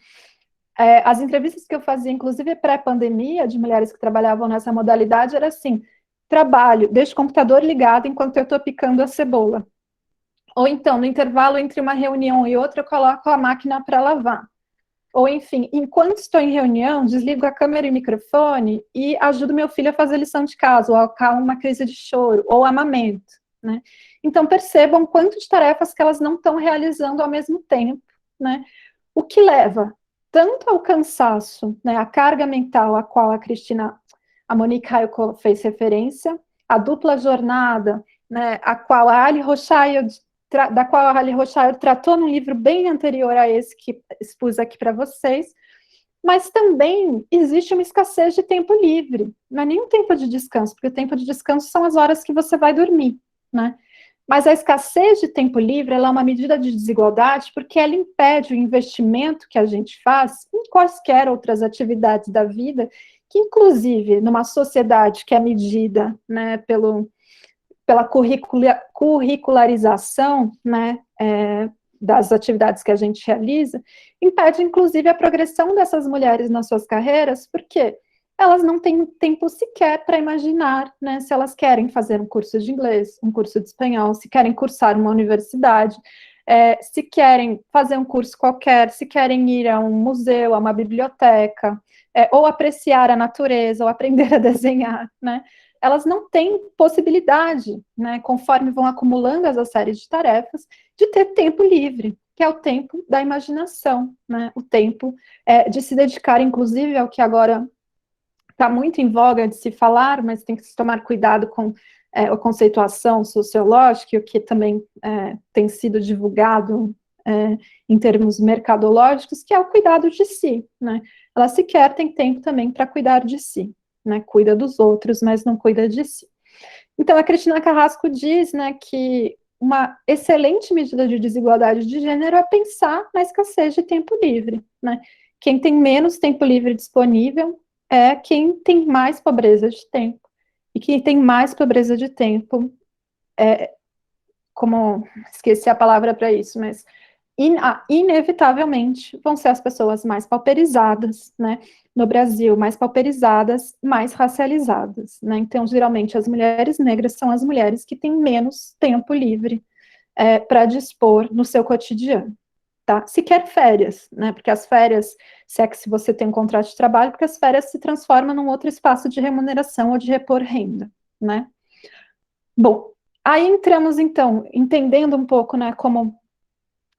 As entrevistas que eu fazia, inclusive pré-pandemia, de mulheres que trabalhavam nessa modalidade, era assim: trabalho, deixo o computador ligado enquanto eu estou picando a cebola. Ou então, no intervalo entre uma reunião e outra, eu coloco a máquina para lavar. Ou, enfim, enquanto estou em reunião, desligo a câmera e o microfone e ajudo meu filho a fazer lição de casa, ou acalmo uma crise de choro, ou amamento, né? Então, percebam quanto de tarefas que elas não estão realizando ao mesmo tempo, né? O que leva tanto ao cansaço, né, a carga mental a qual a Monique Hayeko fez referência, a dupla jornada, né, da qual a Ali Rothschild tratou num livro bem anterior a esse que expus aqui para vocês, mas também existe uma escassez de tempo livre, não é nem um tempo de descanso, porque o tempo de descanso são as horas que você vai dormir, né? Mas a escassez de tempo livre, ela é uma medida de desigualdade porque ela impede o investimento que a gente faz em quaisquer outras atividades da vida, que inclusive numa sociedade que é medida, né, pela curricularização, né, das atividades que a gente realiza, impede inclusive a progressão dessas mulheres nas suas carreiras, porque elas não têm tempo sequer para imaginar, né, se elas querem fazer um curso de inglês, um curso de espanhol, se querem cursar uma universidade, se querem fazer um curso qualquer, se querem ir a um museu, a uma biblioteca, ou apreciar a natureza, ou aprender a desenhar, né? Elas não têm possibilidade, né, conforme vão acumulando essa série de tarefas, de ter tempo livre, que é o tempo da imaginação, né, o tempo de se dedicar, inclusive, ao que agora está muito em voga de se falar, mas tem que se tomar cuidado com a conceituação sociológica, o que também tem sido divulgado em termos mercadológicos, que é o cuidado de si, né? Ela sequer tem tempo também para cuidar de si, né? Cuida dos outros, mas não cuida de si. Então, a Cristina Carrasco diz, né, que uma excelente medida de desigualdade de gênero é pensar na escassez de tempo livre, né? Quem tem menos tempo livre disponível é quem tem mais pobreza de tempo. E quem tem mais pobreza de tempo, como esqueci a palavra para isso, mas inevitavelmente vão ser as pessoas mais pauperizadas, né? No Brasil, mais pauperizadas, mais racializadas, né? Então, geralmente, as mulheres negras são as mulheres que têm menos tempo livre para dispor no seu cotidiano. Tá? Sequer férias, né? Porque as férias, se você tem um contrato de trabalho, porque as férias se transformam num outro espaço de remuneração ou de repor renda, né? Bom, aí entramos, então, entendendo um pouco, né, como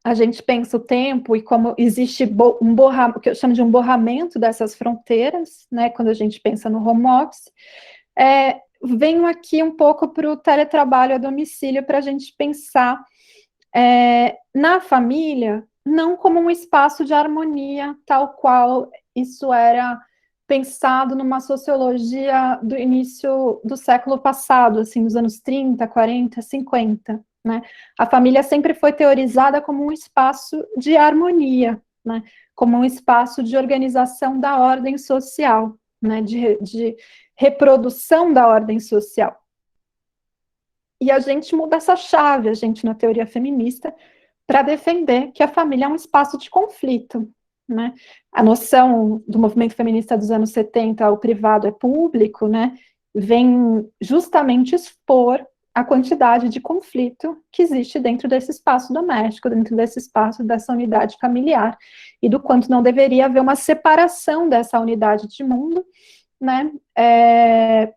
a gente pensa o tempo e como existe o que eu chamo de um borramento dessas fronteiras, né, quando a gente pensa no home office. Venho aqui um pouco para o teletrabalho a domicílio para a gente pensar na família não como um espaço de harmonia, tal qual isso era pensado numa sociologia do início do século passado, assim, nos anos 30, 40, 50, né? A família sempre foi teorizada como um espaço de harmonia, né? Como um espaço de organização da ordem social, né? De reprodução da ordem social. E a gente muda essa chave, a gente, na teoria feminista, para defender que a família é um espaço de conflito, né? A noção do movimento feminista dos anos 70, o privado é público, né, vem justamente expor a quantidade de conflito que existe dentro desse espaço doméstico, dentro desse espaço dessa unidade familiar, e do quanto não deveria haver uma separação dessa unidade de mundo, né,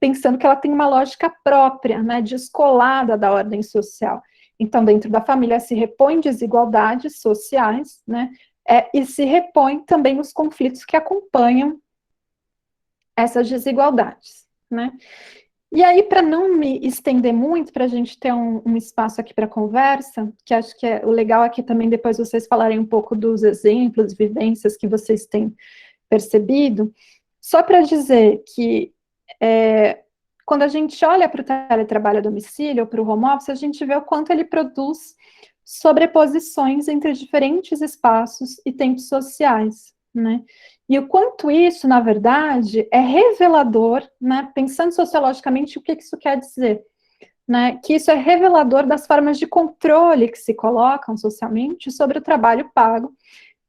pensando que ela tem uma lógica própria, né, descolada da ordem social. Então, dentro da família se repõem desigualdades sociais, né, e se repõem também os conflitos que acompanham essas desigualdades, né. E aí, para não me estender muito, para a gente ter um espaço aqui para conversa, que acho que o legal aqui também depois vocês falarem um pouco dos exemplos, vivências que vocês têm percebido, só para dizer que quando a gente olha para o teletrabalho a domicílio, ou para o home office, a gente vê o quanto ele produz sobreposições entre diferentes espaços e tempos sociais, né? E o quanto isso, na verdade, é revelador, né? Pensando sociologicamente, o que isso quer dizer? Né? Que isso é revelador das formas de controle que se colocam socialmente sobre o trabalho pago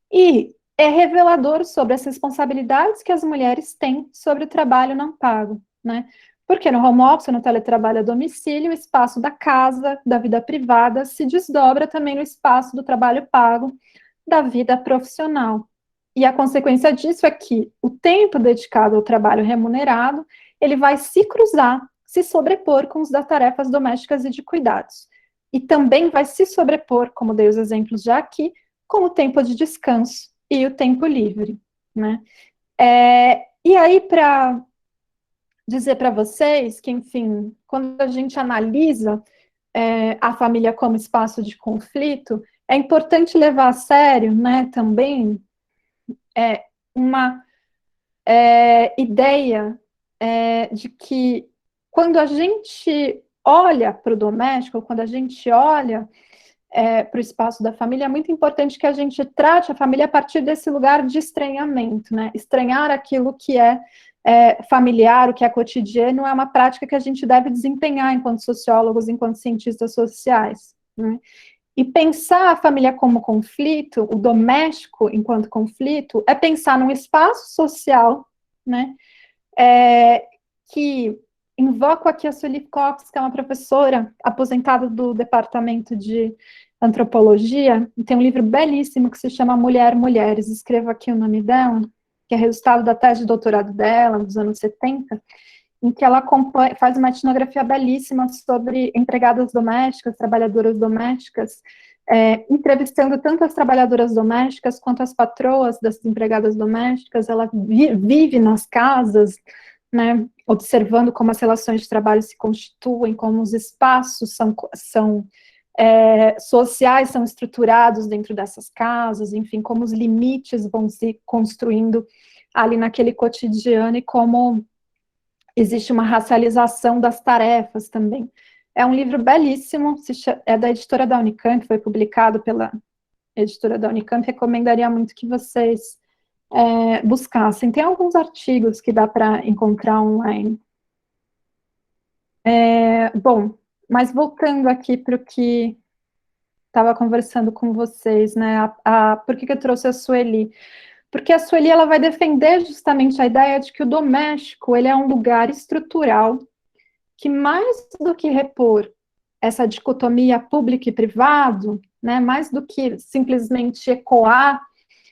e é revelador sobre as responsabilidades que as mulheres têm sobre o trabalho não pago, né? Porque no home office, no teletrabalho a domicílio, o espaço da casa, da vida privada, se desdobra também no espaço do trabalho pago, da vida profissional. E a consequência disso é que o tempo dedicado ao trabalho remunerado, ele vai se cruzar, se sobrepor com os das tarefas domésticas e de cuidados. E também vai se sobrepor, como dei os exemplos já aqui, com o tempo de descanso e o tempo livre, né? E aí, para dizer para vocês que, enfim, quando a gente analisa a família como espaço de conflito, é importante levar a sério, né, também, uma ideia de que quando a gente olha para o doméstico, quando a gente olha para o espaço da família, é muito importante que a gente trate a família a partir desse lugar de estranhamento, né? Estranhar aquilo que é familiar, o que é cotidiano, é uma prática que a gente deve desempenhar enquanto sociólogos, enquanto cientistas sociais, né? E pensar a família como conflito, o doméstico enquanto conflito, é pensar num espaço social, né? Que invoco aqui a Sueli Cox, que é uma professora aposentada do Departamento de Antropologia, e tem um livro belíssimo que se chama Mulher, Mulheres. Escrevo aqui o nome dela, que é resultado da tese de doutorado dela, dos anos 70, em que ela faz uma etnografia belíssima sobre empregadas domésticas, trabalhadoras domésticas, entrevistando tanto as trabalhadoras domésticas quanto as patroas das empregadas domésticas. Ela vive nas casas, né, observando como as relações de trabalho se constituem, como os espaços são sociais são estruturados dentro dessas casas, enfim, como os limites vão se construindo ali naquele cotidiano e como existe uma racialização das tarefas também. É um livro belíssimo, é da editora da Unicamp, foi publicado pela editora da Unicamp, recomendaria muito que vocês buscassem. Tem alguns artigos que dá para encontrar online. Bom, mas voltando aqui para o que estava conversando com vocês, né, por que eu trouxe a Sueli? Porque a Sueli, ela vai defender justamente a ideia de que o doméstico, ele é um lugar estrutural que mais do que repor essa dicotomia público e privado, né, mais do que simplesmente ecoar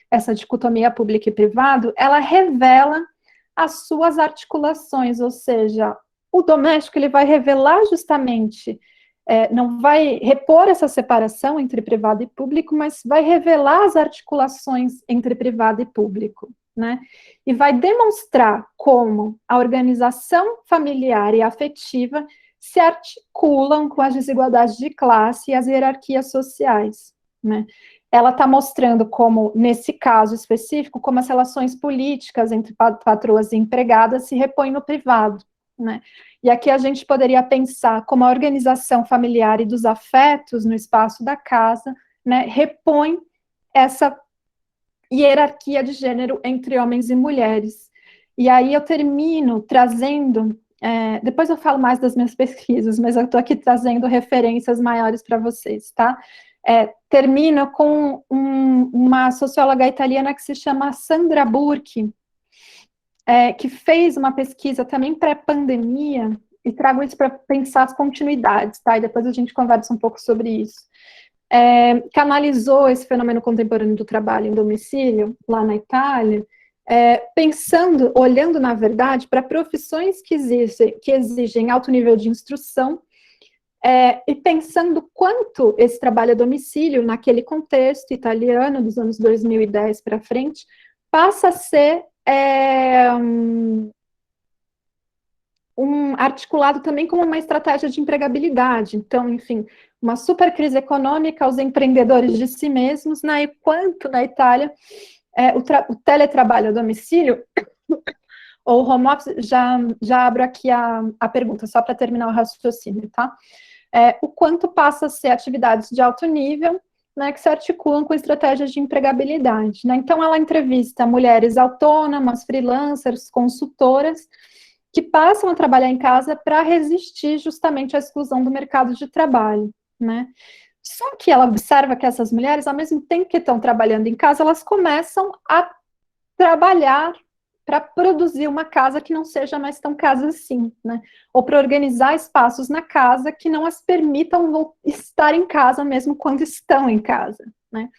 essa dicotomia público e privado, ela revela as suas articulações, ou seja, o doméstico ele vai revelar justamente, não vai repor essa separação entre privado e público, mas vai revelar as articulações entre privado e público, né? E vai demonstrar como a organização familiar e afetiva se articulam com as desigualdades de classe e as hierarquias sociais, né? ela está mostrando como, nesse caso específico, como as relações políticas entre patroas e empregadas se repõem no privado, né? E aqui a gente poderia pensar como a organização familiar e dos afetos no espaço da casa, né, repõe essa hierarquia de gênero entre homens e mulheres. E aí eu termino trazendo, depois eu falo mais das minhas pesquisas, mas eu estou aqui trazendo referências maiores para vocês, tá? Termino com uma socióloga italiana que se chama Sandra Burchi, que fez uma pesquisa também pré-pandemia, e trago isso para pensar as continuidades, tá? E depois a gente conversa um pouco sobre isso. Que analisou esse fenômeno contemporâneo do trabalho em domicílio, lá na Itália, pensando, olhando, na verdade, para profissões que exigem alto nível de instrução, e pensando quanto esse trabalho a domicílio, naquele contexto italiano, dos anos 2010 para frente, passa a ser articulado também como uma estratégia de empregabilidade. Então, enfim, uma super crise econômica, os empreendedores de si mesmos, né, e quanto na Itália o teletrabalho a domicílio, ou home office, já abro aqui a pergunta, só para terminar o raciocínio, tá? O quanto passa a ser atividades de alto nível, né, que se articulam com estratégias de empregabilidade, né? Então, ela entrevista mulheres autônomas, freelancers, consultoras, que passam a trabalhar em casa para resistir justamente à exclusão do mercado de trabalho, né? Só que ela observa que essas mulheres, ao mesmo tempo que estão trabalhando em casa, elas começam a trabalhar para produzir uma casa que não seja mais tão casa assim, né? Ou para organizar espaços na casa que não as permitam estar em casa mesmo quando estão em casa, né?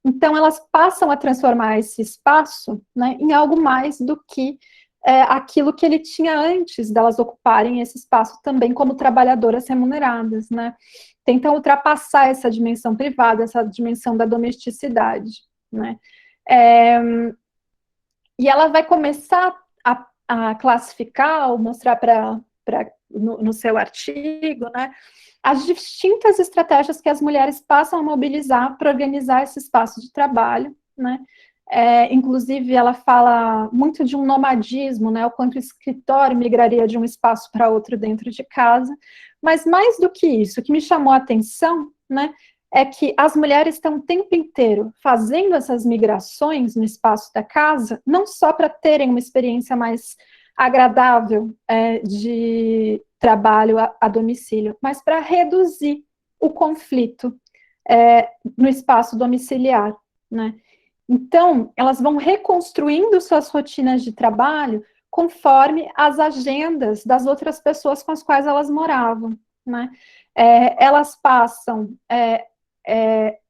Então, elas passam a transformar esse espaço, né, em algo mais do que aquilo que ele tinha antes delas ocuparem esse espaço também como trabalhadoras remuneradas, né? Tentam ultrapassar essa dimensão privada, essa dimensão da domesticidade, né? E ela vai começar a classificar, ou mostrar no seu artigo, né, as distintas estratégias que as mulheres passam a mobilizar para organizar esse espaço de trabalho, né? Inclusive, ela fala muito de um nomadismo, né, o quanto o escritório migraria de um espaço para outro dentro de casa, mas mais do que isso, o que me chamou a atenção, né, é que as mulheres estão o tempo inteiro fazendo essas migrações no espaço da casa, não só para terem uma experiência mais agradável de trabalho a domicílio, mas para reduzir o conflito no espaço domiciliar, né? Então, elas vão reconstruindo suas rotinas de trabalho conforme as agendas das outras pessoas com as quais elas moravam, né? Elas passam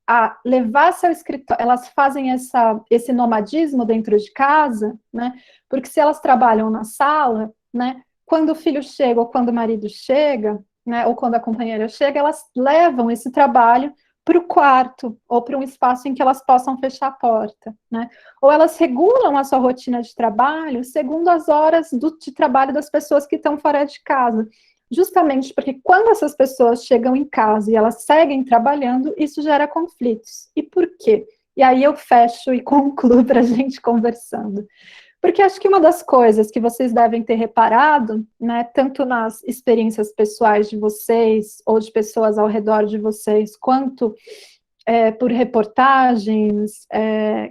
a levar seu escritório, elas fazem esse nomadismo dentro de casa, né? Porque se elas trabalham na sala, né? Quando o filho chega ou quando o marido chega, né? Ou quando a companheira chega, elas levam esse trabalho para o quarto, ou para um espaço em que elas possam fechar a porta, né? Ou elas regulam a sua rotina de trabalho segundo as horas de trabalho das pessoas que estão fora de casa, justamente porque quando essas pessoas chegam em casa e elas seguem trabalhando, isso gera conflitos. E por quê? E aí eu fecho e concluo para a gente conversando. Porque acho que uma das coisas que vocês devem ter reparado, né, tanto nas experiências pessoais de vocês, ou de pessoas ao redor de vocês, quanto por reportagens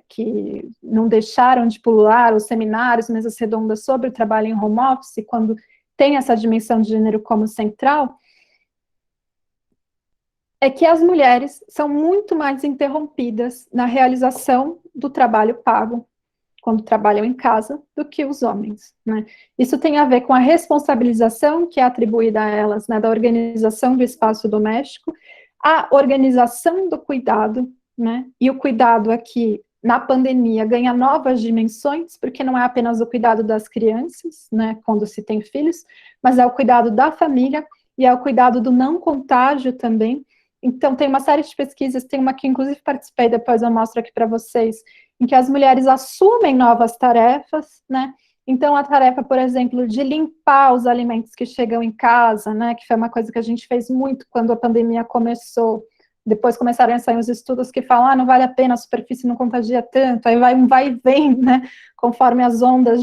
que não deixaram de pulular, os seminários, mesas redondas sobre o trabalho em home office, quando tem essa dimensão de gênero como central, é que as mulheres são muito mais interrompidas na realização do trabalho pago quando trabalham em casa, do que os homens, né? Isso tem a ver com a responsabilização que é atribuída a elas, né, da organização do espaço doméstico, a organização do cuidado, né? E o cuidado aqui, na pandemia, ganha novas dimensões, porque não é apenas o cuidado das crianças, né, quando se tem filhos, mas é o cuidado da família e é o cuidado do não contágio também. Então, tem uma série de pesquisas, tem uma que inclusive participei, depois eu mostro aqui para vocês, em que as mulheres assumem novas tarefas, né? Então, a tarefa, por exemplo, de limpar os alimentos que chegam em casa, né? Que foi uma coisa que a gente fez muito quando a pandemia começou, Depois começaram a sair os estudos que falam, não vale a pena, a superfície não contagia tanto, aí vai e vem, né, conforme as ondas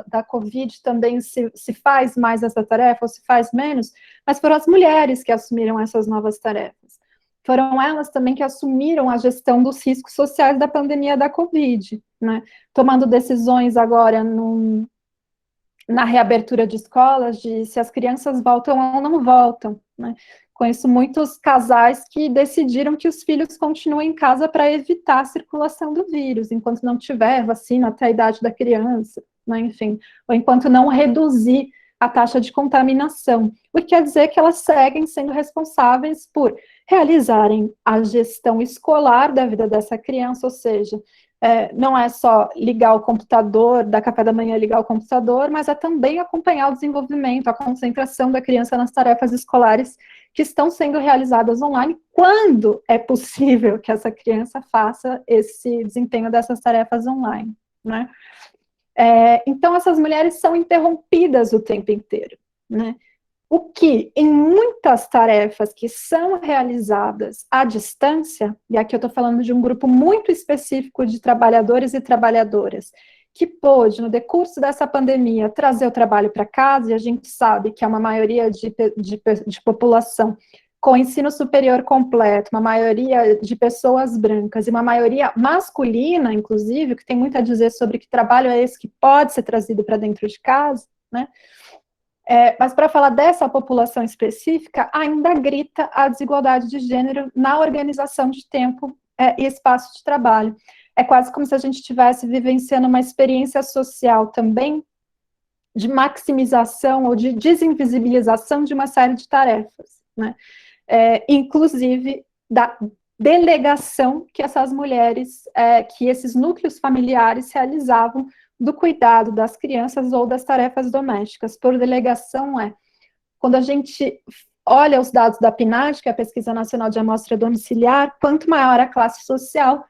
da Covid também se faz mais essa tarefa, ou se faz menos, mas foram as mulheres que assumiram essas novas tarefas. Foram elas também que assumiram a gestão dos riscos sociais da pandemia da Covid, né, tomando decisões agora na reabertura de escolas, de se as crianças voltam ou não voltam, né. Conheço muitos casais que decidiram que os filhos continuem em casa para evitar a circulação do vírus, enquanto não tiver vacina até a idade da criança, né, enfim, ou enquanto não reduzir a taxa de contaminação, o que quer dizer que elas seguem sendo responsáveis por realizarem a gestão escolar da vida dessa criança, ou seja, não é só ligar o computador, dar café da manhã, ligar o computador, mas é também acompanhar o desenvolvimento, a concentração da criança nas tarefas escolares que estão sendo realizadas online, quando é possível que essa criança faça esse desempenho dessas tarefas online, né? Então, essas mulheres são interrompidas o tempo inteiro, né? O que, em muitas tarefas que são realizadas à distância, e aqui eu estou falando de um grupo muito específico de trabalhadores e trabalhadoras, que pôde, no decurso dessa pandemia, trazer o trabalho para casa, e a gente sabe que é uma maioria de população com ensino superior completo, uma maioria de pessoas brancas, e uma maioria masculina, inclusive, que tem muito a dizer sobre que trabalho é esse que pode ser trazido para dentro de casa, né? Mas para falar dessa população específica, ainda grita a desigualdade de gênero na organização de tempo e espaço de trabalho. É quase como se a gente estivesse vivenciando uma experiência social também de maximização ou de desinvisibilização de uma série de tarefas, né? Inclusive da delegação que essas mulheres, que esses núcleos familiares realizavam do cuidado das crianças ou das tarefas domésticas. Por delegação quando a gente olha os dados da PNAD, que é a Pesquisa Nacional de Amostra Domiciliar, quanto maior a classe social,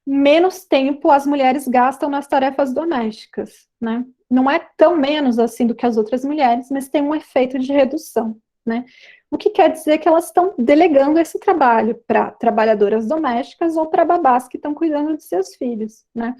menos tempo as mulheres gastam nas tarefas domésticas, né? Não é tão menos assim do que as outras mulheres, mas tem um efeito de redução, né? O que quer dizer que elas estão delegando esse trabalho para trabalhadoras domésticas ou para babás que estão cuidando de seus filhos, né?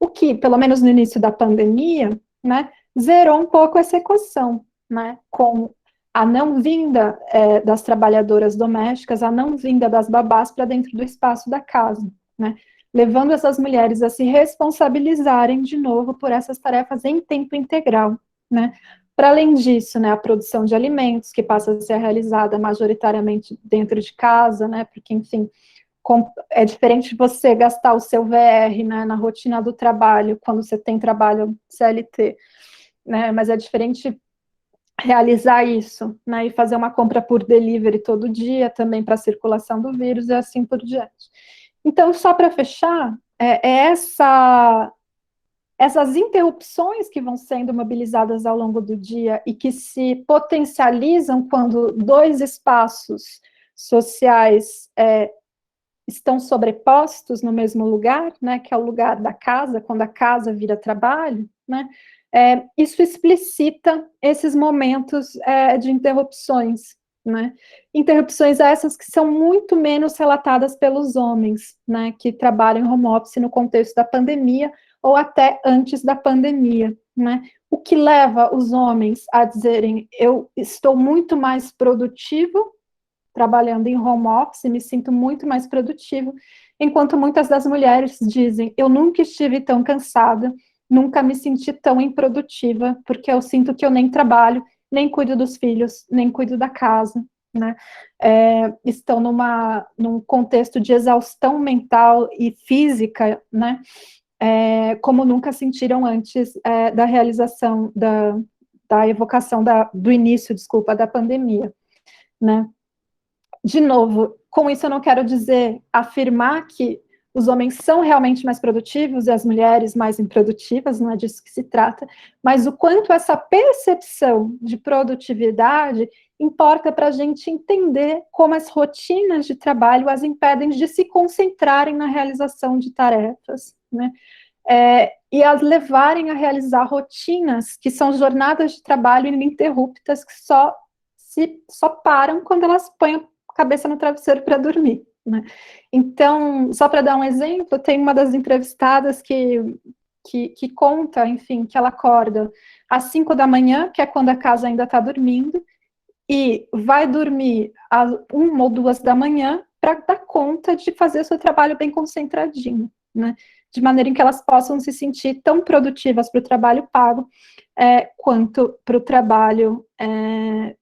O que, pelo menos no início da pandemia, né, zerou um pouco essa equação, né? Com a não vinda das trabalhadoras domésticas, a não vinda das babás para dentro do espaço da casa, né? Levando essas mulheres a se responsabilizarem de novo por essas tarefas em tempo integral, né? Para além disso, né, a produção de alimentos, que passa a ser realizada majoritariamente dentro de casa, né, porque, enfim, é diferente você gastar o seu VR, né, na rotina do trabalho, quando você tem trabalho CLT, né, mas é diferente realizar isso, né, e fazer uma compra por delivery todo dia, também para a circulação do vírus e assim por diante. Então, só para fechar, essas interrupções que vão sendo mobilizadas ao longo do dia e que se potencializam quando dois espaços sociais estão sobrepostos no mesmo lugar, né, que é o lugar da casa, quando a casa vira trabalho, né, isso explicita esses momentos de interrupções, né, interrupções essas que são muito menos relatadas pelos homens, né, que trabalham em home office no contexto da pandemia ou até antes da pandemia, né, o que leva os homens a dizerem, eu estou muito mais produtivo trabalhando em home office, me sinto muito mais produtivo, enquanto muitas das mulheres dizem, eu nunca estive tão cansada, nunca me senti tão improdutiva, porque eu sinto que eu nem trabalho, nem cuido dos filhos, nem cuido da casa, né? Estão num contexto de exaustão mental e física, né? Como nunca sentiram antes da realização, da evocação do início, desculpa, da pandemia, né? De novo, com isso eu não quero afirmar que os homens são realmente mais produtivos e as mulheres mais improdutivas, não é disso que se trata, mas o quanto essa percepção de produtividade importa para a gente entender como as rotinas de trabalho as impedem de se concentrarem na realização de tarefas, né? E as levarem a realizar rotinas que são jornadas de trabalho ininterruptas que só param quando elas põem cabeça no travesseiro para dormir, né? Então, só para dar um exemplo, tem uma das entrevistadas que conta, enfim, que ela acorda às 5 da manhã, que é quando a casa ainda está dormindo, e vai dormir às 1 ou 2 da manhã para dar conta de fazer o seu trabalho bem concentradinho, né? De maneira em que elas possam se sentir tão produtivas para o trabalho pago quanto para o trabalho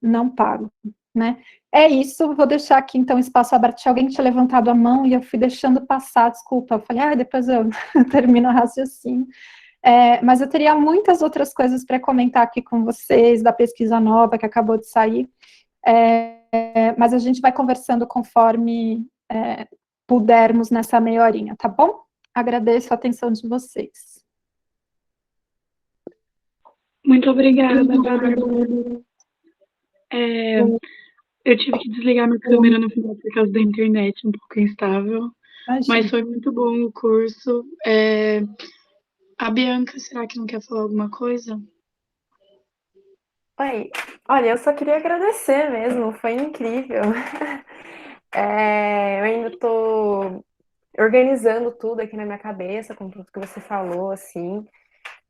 não pago, né? É isso, vou deixar aqui então espaço aberto. Tinha alguém que tinha levantado a mão e eu fui deixando passar, desculpa. Eu falei, depois eu termino o raciocínio. Mas eu teria muitas outras coisas para comentar aqui com vocês, da pesquisa nova que acabou de sair, mas a gente vai conversando conforme pudermos nessa meia horinha, tá bom? Agradeço a atenção de vocês. Muito obrigada, Bárbara. Eu tive que desligar minha câmera no final por causa da internet, um pouco instável. Mas foi muito bom o curso. A Bianca, será que não quer falar alguma coisa? Oi, olha, eu só queria agradecer mesmo, foi incrível. Eu ainda estou organizando tudo aqui na minha cabeça, com tudo que você falou, assim,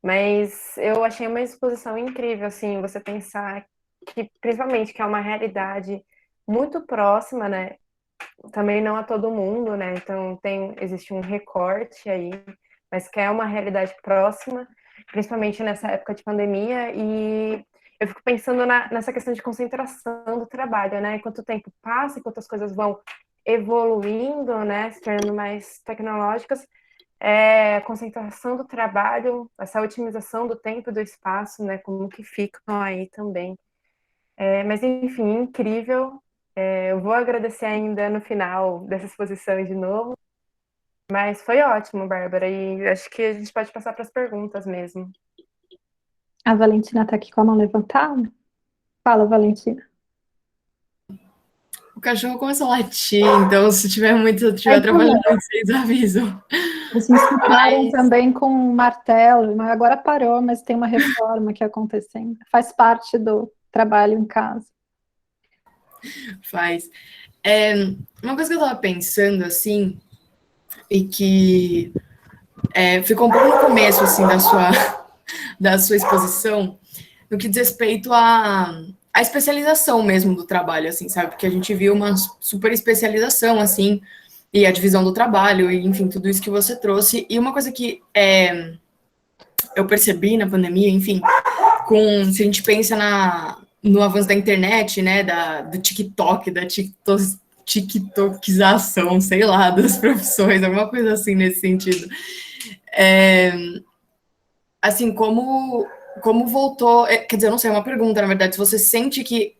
mas eu achei uma exposição incrível, assim, você pensar que, principalmente, que é uma realidade muito próxima, né? Também não a todo mundo, né? Então existe um recorte aí, mas que é uma realidade próxima, principalmente nessa época de pandemia, e eu fico pensando nessa questão de concentração do trabalho, né? Quanto tempo passa, enquanto as coisas vão evoluindo, né? Se tornando mais tecnológicas, a concentração do trabalho, essa otimização do tempo e do espaço, né? Como que ficam aí também. Mas, enfim, incrível. Eu vou agradecer ainda no final dessa exposição de novo, mas foi ótimo, Bárbara, e acho que a gente pode passar para as perguntas mesmo. A Valentina está aqui com a mão levantada. Fala, Valentina. O cachorro começou a latir, então se estiver atrapalhando, vocês avisam. Eles me escutaram também com um martelo, mas agora parou, mas tem uma reforma que acontecendo. Faz parte do trabalho em casa. Faz. Uma coisa que eu estava pensando, assim, e que ficou um pouco no começo, assim, da sua exposição, no que diz respeito à especialização mesmo do trabalho, assim, sabe? Porque a gente viu uma super especialização, assim, e a divisão do trabalho, e, enfim, tudo isso que você trouxe. E uma coisa que eu percebi na pandemia, enfim, se a gente pensa no avanço da internet, né, do TikTok, da TikTokização, sei lá, das profissões, alguma coisa assim nesse sentido. Assim, como voltou... Quer dizer, eu não sei, é uma pergunta, na verdade, se você sente que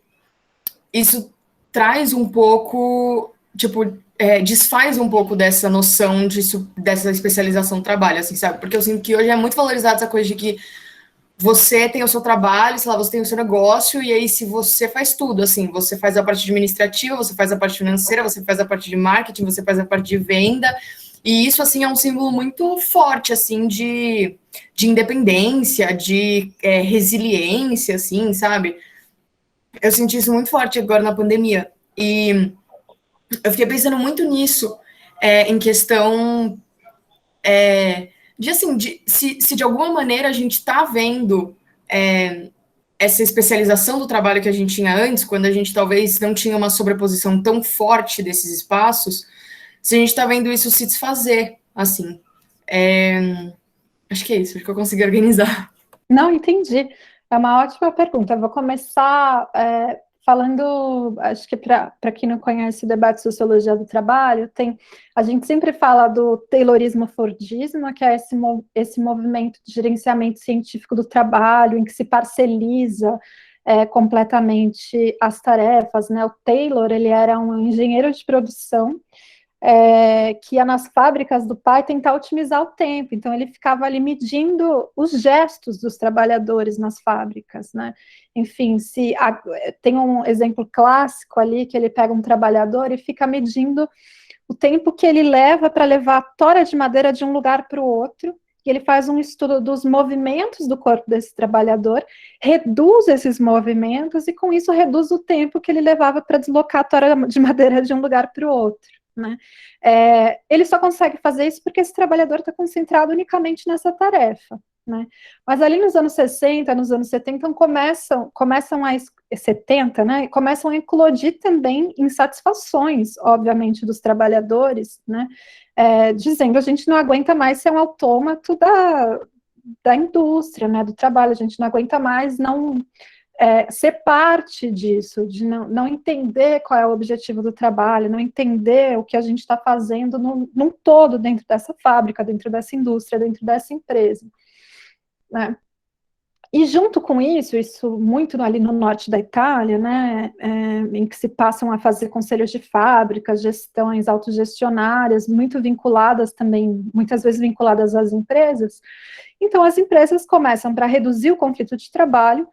isso traz um pouco, tipo, desfaz um pouco dessa noção dessa especialização do trabalho, assim, sabe? Porque eu sinto que hoje é muito valorizada essa coisa de que você tem o seu trabalho, sei lá, você tem o seu negócio, e aí se você faz tudo, assim, você faz a parte administrativa, você faz a parte financeira, você faz a parte de marketing, você faz a parte de venda, e isso, assim, é um símbolo muito forte, assim, de independência, de resiliência, assim, sabe? Eu senti isso muito forte agora na pandemia, e eu fiquei pensando muito nisso, em questão se de alguma maneira a gente está vendo essa especialização do trabalho que a gente tinha antes, quando a gente talvez não tinha uma sobreposição tão forte desses espaços, se a gente está vendo isso se desfazer, assim. Acho que é isso, acho que eu consegui organizar. Não, entendi. É uma ótima pergunta. Eu vou começar falando, acho que para quem não conhece o debate de sociologia do trabalho, a gente sempre fala do Taylorismo-Fordismo, que é esse movimento de gerenciamento científico do trabalho, em que se parceliza completamente as tarefas, né? O Taylor, ele era um engenheiro de produção, que ia nas fábricas do pai tentar otimizar o tempo, então ele ficava ali medindo os gestos dos trabalhadores nas fábricas, né? Enfim, tem um exemplo clássico ali, que ele pega um trabalhador e fica medindo o tempo que ele leva para levar a tora de madeira de um lugar para o outro, e ele faz um estudo dos movimentos do corpo desse trabalhador, reduz esses movimentos e com isso reduz o tempo que ele levava para deslocar a tora de madeira de um lugar para o outro, né? Ele só consegue fazer isso porque esse trabalhador está concentrado unicamente nessa tarefa, né? Mas ali nos anos 60, nos anos 70, começam a 70, né? Começam a eclodir também insatisfações, obviamente, dos trabalhadores, né? Dizendo a gente não aguenta mais ser um autômato da indústria, né? Do trabalho, a gente não aguenta mais não ser parte disso, de não entender qual é o objetivo do trabalho, não entender o que a gente está fazendo num todo dentro dessa fábrica, dentro dessa indústria, dentro dessa empresa, né? E junto com isso muito ali no norte da Itália, né, em que se passam a fazer conselhos de fábricas, gestões autogestionárias, muito vinculadas também, muitas vezes vinculadas às empresas. Então, as empresas começam, para reduzir o conflito de trabalho,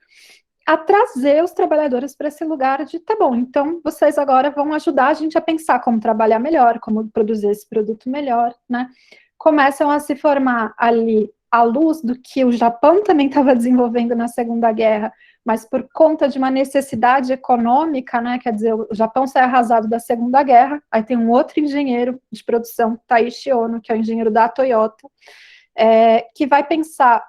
a trazer os trabalhadores para esse lugar de, tá bom, então vocês agora vão ajudar a gente a pensar como trabalhar melhor, como produzir esse produto melhor, né? Começam a se formar ali à luz do que o Japão também estava desenvolvendo na Segunda Guerra, mas por conta de uma necessidade econômica, né? Quer dizer, o Japão sai arrasado da Segunda Guerra, aí tem um outro engenheiro de produção, Taiichi Ohno, que é o engenheiro da Toyota, que vai pensar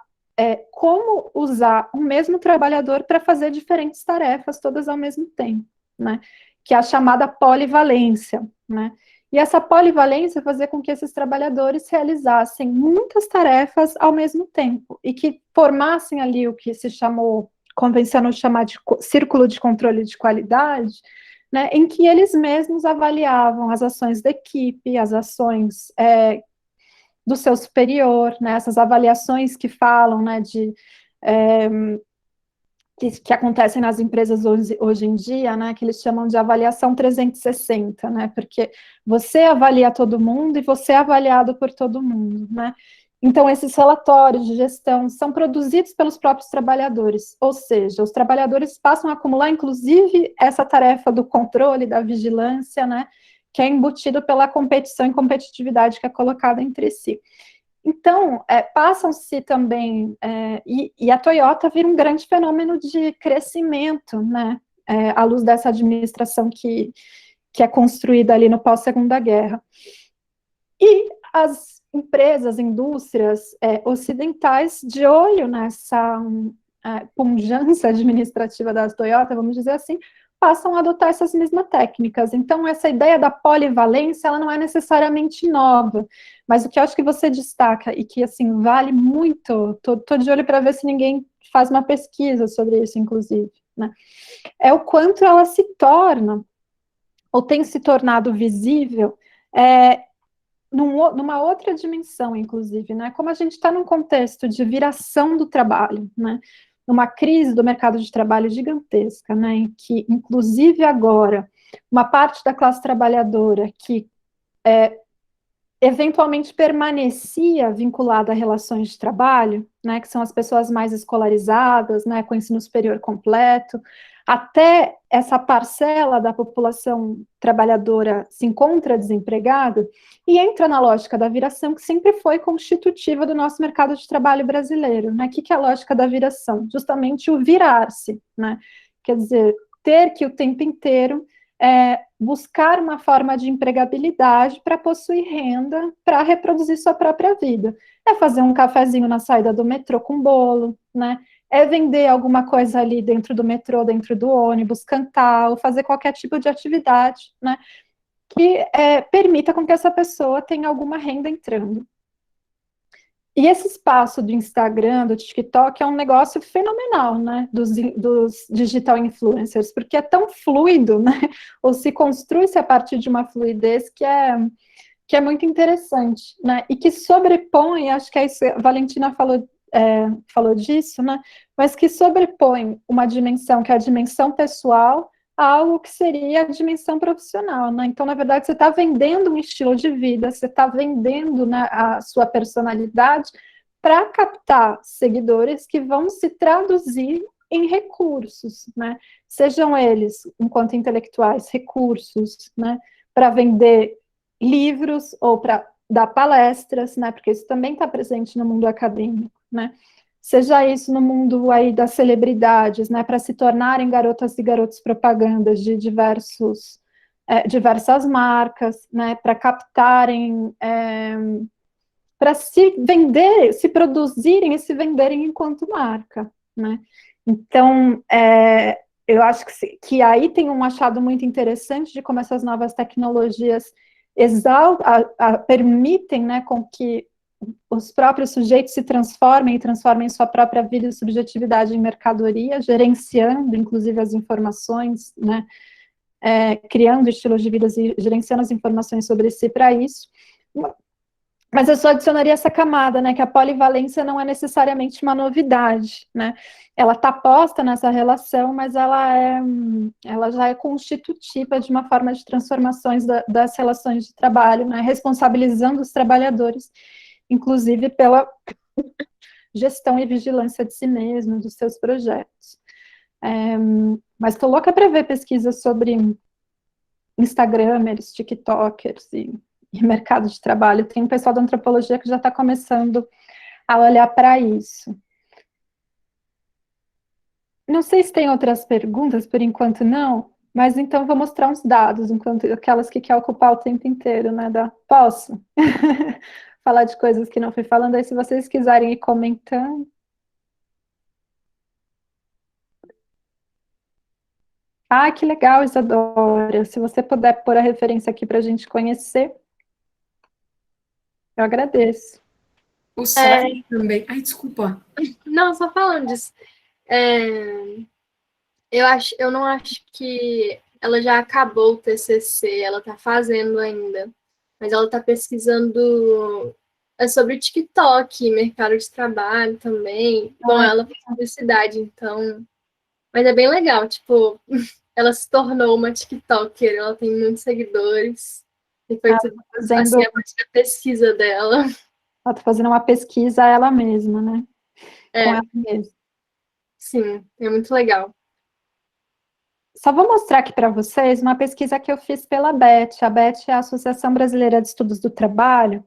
como usar o mesmo trabalhador para fazer diferentes tarefas todas ao mesmo tempo, né? Que é a chamada polivalência, né? E essa polivalência fazia com que esses trabalhadores realizassem muitas tarefas ao mesmo tempo e que formassem ali o que se convencionou chamar de círculo de controle de qualidade, né? Em que eles mesmos avaliavam as ações da equipe, as ações do seu superior, né, essas avaliações que falam, né, que acontecem nas empresas hoje em dia, né, que eles chamam de avaliação 360, né, porque você avalia todo mundo e você é avaliado por todo mundo, né. Então, esses relatórios de gestão são produzidos pelos próprios trabalhadores, ou seja, os trabalhadores passam a acumular, inclusive, essa tarefa do controle, da vigilância, né, que é embutido pela competição e competitividade que é colocada entre si. Então, passam-se também, e a Toyota vira um grande fenômeno de crescimento, né, à luz dessa administração que é construída ali no pós-Segunda Guerra. E as empresas, indústrias ocidentais, de olho nessa pujança administrativa da Toyota, vamos dizer assim, passam a adotar essas mesmas técnicas. Então, essa ideia da polivalência, ela não é necessariamente nova, mas o que eu acho que você destaca, e que, assim, vale muito, tô de olho para ver se ninguém faz uma pesquisa sobre isso, inclusive, né, é o quanto ela se torna, ou tem se tornado visível, numa outra dimensão, inclusive, né, como a gente está num contexto de viração do trabalho, né, numa crise do mercado de trabalho gigantesca, né, em que, inclusive agora, uma parte da classe trabalhadora que eventualmente permanecia vinculada a relações de trabalho, né, que são as pessoas mais escolarizadas, né, com ensino superior completo, até essa parcela da população trabalhadora se encontra desempregada e entra na lógica da viração, que sempre foi constitutiva do nosso mercado de trabalho brasileiro, né? O que é a lógica da viração? Justamente o virar-se, né? Quer dizer, ter que o tempo inteiro buscar uma forma de empregabilidade para possuir renda, para reproduzir sua própria vida. É fazer um cafezinho na saída do metrô com bolo, né? É vender alguma coisa ali dentro do metrô, dentro do ônibus, cantar, ou fazer qualquer tipo de atividade, né, que permita com que essa pessoa tenha alguma renda entrando. E esse espaço do Instagram, do TikTok, é um negócio fenomenal, né, dos digital influencers, porque é tão fluido, né, ou se construi-se a partir de uma fluidez que é muito interessante, né, e que sobrepõe, acho que é isso, a Valentina falou disso, né, mas que sobrepõe uma dimensão, que é a dimensão pessoal, a algo que seria a dimensão profissional, né, então, na verdade, você está vendendo um estilo de vida, você está vendendo, né, a sua personalidade para captar seguidores que vão se traduzir em recursos, né, sejam eles, enquanto intelectuais, recursos, né, para vender livros ou para dar palestras, né, porque isso também está presente no mundo acadêmico, né, seja isso no mundo aí das celebridades, né, para se tornarem garotas e garotos propagandas de diversas marcas, né, para captarem, para se vender, se produzirem e se venderem enquanto marca, né. Então, eu acho que aí tem um achado muito interessante de como essas novas tecnologias permitem, né, com que os próprios sujeitos se transformem e transformem sua própria vida e subjetividade em mercadoria, gerenciando, inclusive, as informações, né, criando estilos de vida e gerenciando as informações sobre si para isso. Mas eu só adicionaria essa camada, né, que a polivalência não é necessariamente uma novidade, né, ela está posta nessa relação, mas ela já é constitutiva de uma forma de transformações das relações de trabalho, né, responsabilizando os trabalhadores, inclusive pela gestão e vigilância de si mesmo, dos seus projetos. Mas estou louca para ver pesquisas sobre Instagramers, TikTokers e mercado de trabalho. Tem um pessoal da antropologia que já está começando a olhar para isso. Não sei se tem outras perguntas, por enquanto não, mas então vou mostrar uns dados, enquanto aquelas que quer ocupar o tempo inteiro, né? Posso? Falar de coisas que não fui falando, aí se vocês quiserem ir comentando. Ah, que legal, Isadora. Se você puder pôr a referência aqui para a gente conhecer, eu agradeço. O site também. Ai, desculpa. Não, só falando disso. Eu não acho que ela já acabou o TCC, ela está fazendo ainda, mas ela está pesquisando sobre o TikTok, mercado de trabalho também. Bom, ela fez publicidade, então... Mas é bem legal, tipo, ela se tornou uma TikToker, ela tem muitos seguidores, e foi tudo, assim, a partir da pesquisa dela. Ela está fazendo uma pesquisa ela mesma, né? Com ela mesma. Sim, é muito legal. Só vou mostrar aqui para vocês uma pesquisa que eu fiz pela ABET. A ABET é a Associação Brasileira de Estudos do Trabalho,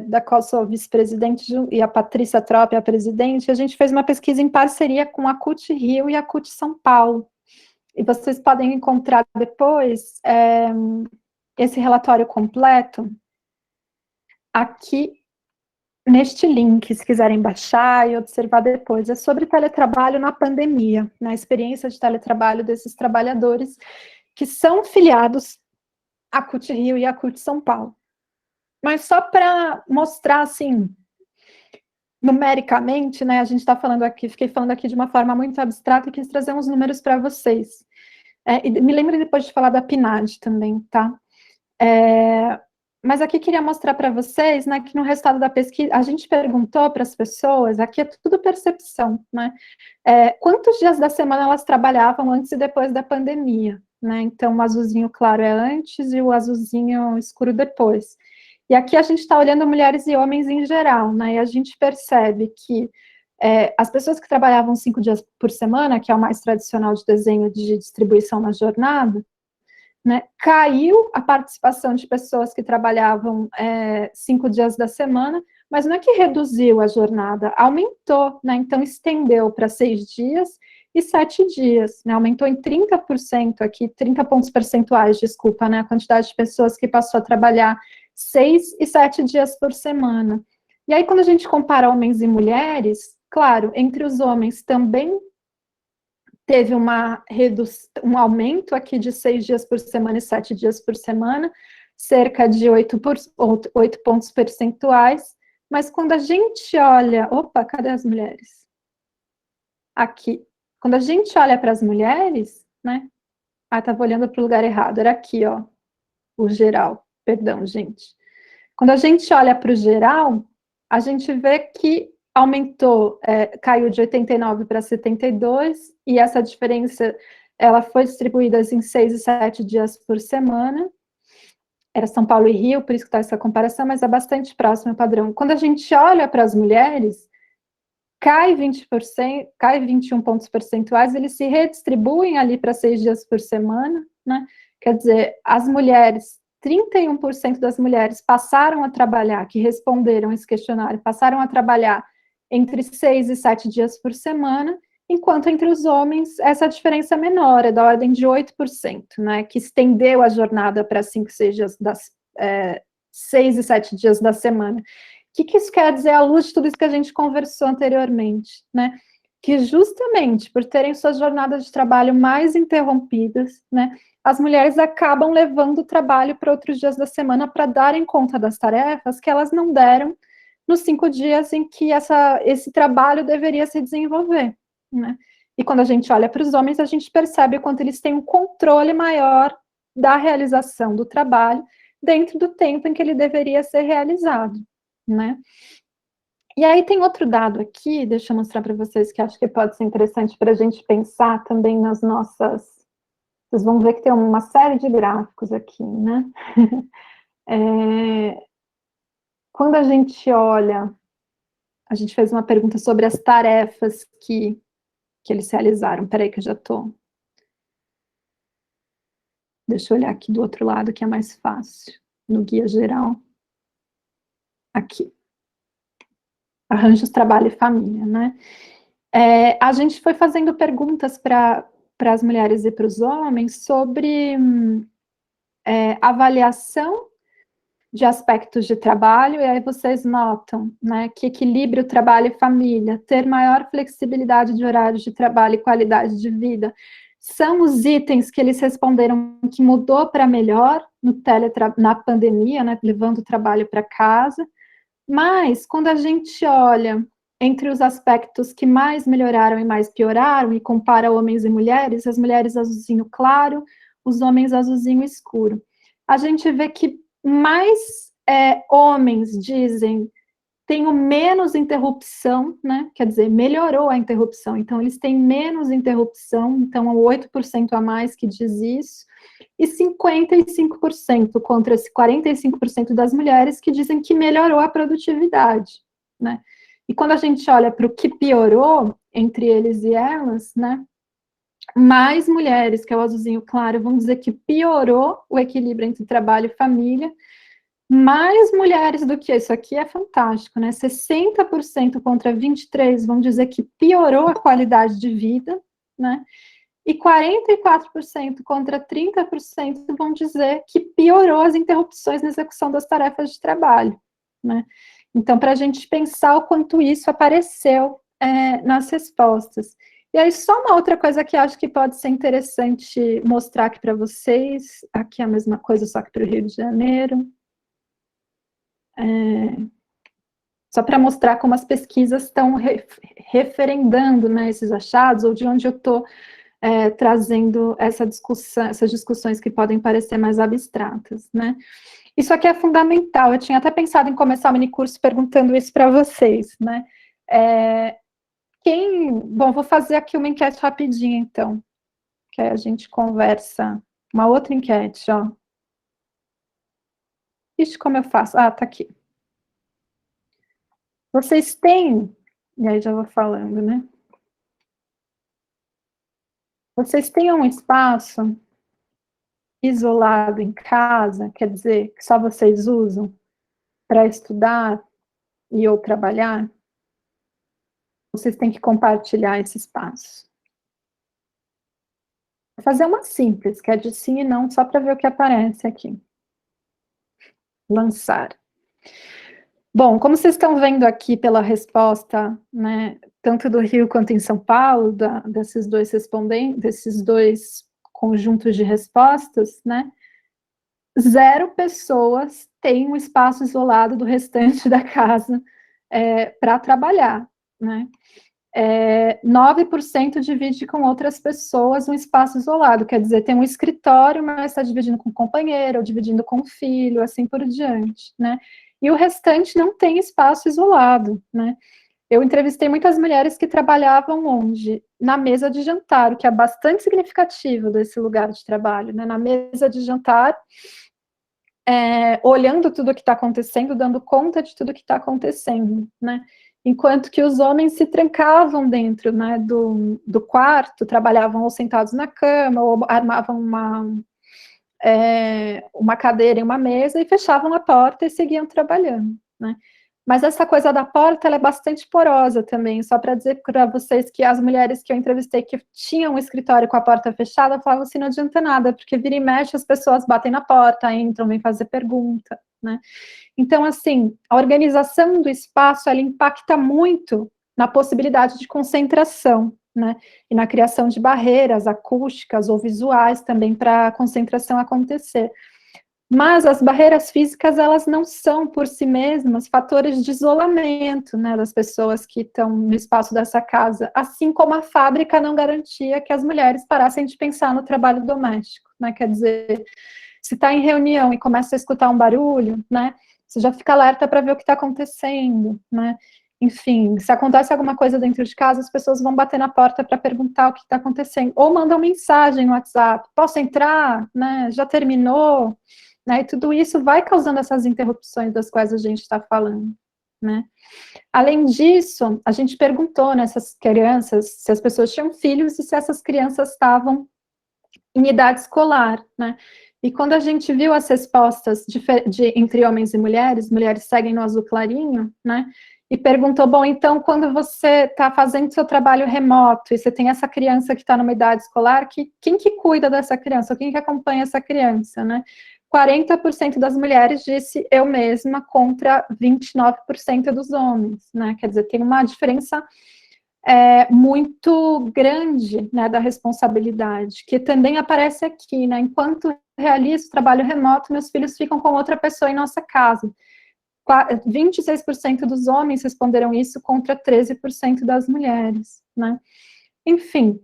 da qual sou vice-presidente, e a Patrícia Tropp é a presidente. A gente fez uma pesquisa em parceria com a CUT Rio e a CUT São Paulo. E vocês podem encontrar depois esse relatório completo aqui neste link, se quiserem baixar e observar depois. É sobre teletrabalho na pandemia, na experiência de teletrabalho desses trabalhadores que são filiados à CUT Rio e à CUT São Paulo. Mas só para mostrar, assim, numericamente, né, a gente está falando aqui, fiquei falando aqui de uma forma muito abstrata e quis trazer uns números para vocês. E me lembre depois de falar da PNAD também, tá? Mas aqui queria mostrar para vocês, né, que no resultado da pesquisa, a gente perguntou para as pessoas, aqui é tudo percepção, né, quantos dias da semana elas trabalhavam antes e depois da pandemia, né, então o azulzinho claro é antes e o azulzinho escuro depois. E aqui a gente está olhando mulheres e homens em geral, né, e a gente percebe que as pessoas que trabalhavam 5 dias por semana, que é o mais tradicional de desenho de distribuição na jornada, né, caiu a participação de pessoas que trabalhavam 5 dias da semana, mas não é que reduziu a jornada, aumentou, né, então estendeu para 6 dias e 7 dias, né, aumentou em 30% aqui, 30 pontos percentuais, desculpa, né, a quantidade de pessoas que passou a trabalhar 6 e 7 dias por semana. E aí, quando a gente compara homens e mulheres, claro, entre os homens também teve um aumento aqui de 6 dias por semana e 7 dias por semana, cerca de 8 pontos percentuais, mas quando a gente olha... Opa, cadê as mulheres? Aqui. Quando a gente olha para as mulheres, né? Estava olhando para o lugar errado, era aqui, ó, o geral. Perdão, gente. Quando a gente olha para o geral, a gente vê que aumentou, caiu de 89 para 72, e essa diferença, ela foi distribuída em 6 e 7 dias por semana. Era São Paulo e Rio, por isso que está essa comparação, mas é bastante próximo ao padrão. Quando a gente olha para as mulheres, cai 20%, cai 21 pontos percentuais, eles se redistribuem ali para 6 dias por semana, né? Quer dizer, as mulheres 31% das mulheres passaram a trabalhar, que responderam esse questionário, passaram a trabalhar entre 6 e 7 dias por semana, enquanto entre os homens essa diferença é menor, é da ordem de 8%, né, que estendeu a jornada para 5, 6 dias 6 e 7 dias da semana. O que isso quer dizer à luz de tudo isso que a gente conversou anteriormente, né? Que justamente por terem suas jornadas de trabalho mais interrompidas, né, as mulheres acabam levando o trabalho para outros dias da semana para darem conta das tarefas que elas não deram nos 5 dias em que esse trabalho deveria se desenvolver, né? E quando a gente olha para os homens, a gente percebe o quanto eles têm um controle maior da realização do trabalho dentro do tempo em que ele deveria ser realizado, né? E aí tem outro dado aqui, deixa eu mostrar para vocês, que acho que pode ser interessante para a gente pensar também nas nossas... Vocês vão ver que tem uma série de gráficos aqui, né? Quando a gente olha, a gente fez uma pergunta sobre as tarefas que eles realizaram. Peraí que eu já estou... Deixa eu olhar aqui do outro lado, que é mais fácil, no guia geral. Aqui. Arranjos, trabalho e família, né? A gente foi fazendo perguntas para as mulheres e para os homens sobre avaliação de aspectos de trabalho, e aí vocês notam, né, que equilíbrio trabalho e família, ter maior flexibilidade de horários de trabalho e qualidade de vida, são os itens que eles responderam que mudou para melhor na pandemia, né, levando o trabalho para casa. Mas, quando a gente olha entre os aspectos que mais melhoraram e mais pioraram, e compara homens e mulheres, as mulheres azulzinho claro, os homens azulzinho escuro, a gente vê que mais homens dizem tenho menos interrupção, né? Quer dizer, melhorou a interrupção, então eles têm menos interrupção, então é 8% a mais que diz isso, e 55% contra esse 45% das mulheres que dizem que melhorou a produtividade, né? E quando a gente olha para o que piorou entre eles e elas, né? Mais mulheres, que é o azulzinho claro, vão dizer que piorou o equilíbrio entre trabalho e família, mais mulheres do que isso aqui é fantástico, né? 60% contra 23% vão dizer que piorou a qualidade de vida, né? E 44% contra 30% vão dizer que piorou as interrupções na execução das tarefas de trabalho, né? Então, para a gente pensar o quanto isso apareceu nas respostas. E aí, só uma outra coisa que acho que pode ser interessante mostrar aqui para vocês, aqui é a mesma coisa, só que para o Rio de Janeiro. Só para mostrar como as pesquisas estão referendando, né, esses achados, ou de onde eu estou trazendo essas discussões que podem parecer mais abstratas, né. Isso aqui é fundamental, eu tinha até pensado em começar o minicurso perguntando isso para vocês, né. Bom, vou fazer aqui uma enquete rapidinha, então, que aí a gente conversa, uma outra enquete, ó. Ixi, como eu faço? Ah, tá aqui. Vocês têm, e aí já vou falando, né? Vocês têm um espaço isolado em casa, quer dizer, que só vocês usam para estudar e ou trabalhar? Vocês têm que compartilhar esse espaço. Vou fazer uma simples, que é de sim e não, só para ver o que aparece aqui. Lançar. Bom, como vocês estão vendo aqui pela resposta, né, tanto do Rio quanto em São Paulo, desses dois conjuntos de respostas, né, 0 pessoas têm um espaço isolado do restante da casa para trabalhar, né. 9% divide com outras pessoas um espaço isolado, quer dizer, tem um escritório, mas está dividindo com o companheiro, ou dividindo com o filho, assim por diante, né. E o restante não tem espaço isolado, né. Eu entrevistei muitas mulheres que trabalhavam onde? Na mesa de jantar, o que é bastante significativo desse lugar de trabalho, né, na mesa de jantar, olhando tudo o que está acontecendo, dando conta de tudo que está acontecendo, né. Enquanto que os homens se trancavam dentro, né, do quarto, trabalhavam ou sentados na cama, ou armavam uma cadeira e uma mesa e fechavam a porta e seguiam trabalhando, né? Mas essa coisa da porta, ela é bastante porosa também, só para dizer para vocês que as mulheres que eu entrevistei que tinham um escritório com a porta fechada, falavam assim, não adianta nada, porque vira e mexe as pessoas batem na porta, entram, vêm fazer pergunta, né? Então, assim, a organização do espaço, ela impacta muito na possibilidade de concentração, né? E na criação de barreiras acústicas ou visuais também para a concentração acontecer. Mas as barreiras físicas, elas não são, por si mesmas, fatores de isolamento, né, das pessoas que estão no espaço dessa casa, assim como a fábrica não garantia que as mulheres parassem de pensar no trabalho doméstico, né, quer dizer, se está em reunião e começa a escutar um barulho, né, você já fica alerta para ver o que está acontecendo, né, enfim, se acontece alguma coisa dentro de casa, as pessoas vão bater na porta para perguntar o que está acontecendo, ou mandam mensagem no WhatsApp, posso entrar, né, já terminou, né, e tudo isso vai causando essas interrupções das quais a gente está falando, né. Além disso, a gente perguntou nessas crianças se as pessoas tinham filhos e se essas crianças estavam em idade escolar, né. E quando a gente viu as respostas entre homens e mulheres seguem no azul clarinho, né, e perguntou, bom, então, quando você está fazendo seu trabalho remoto e você tem essa criança que está numa idade escolar, quem que cuida dessa criança? Quem que acompanha essa criança, né? 40% das mulheres disse eu mesma contra 29% dos homens, né? Quer dizer, tem uma diferença muito grande, né, da responsabilidade, que também aparece aqui, né? Enquanto realizo trabalho remoto, meus filhos ficam com outra pessoa em nossa casa. 26% dos homens responderam isso contra 13% das mulheres, né? Enfim,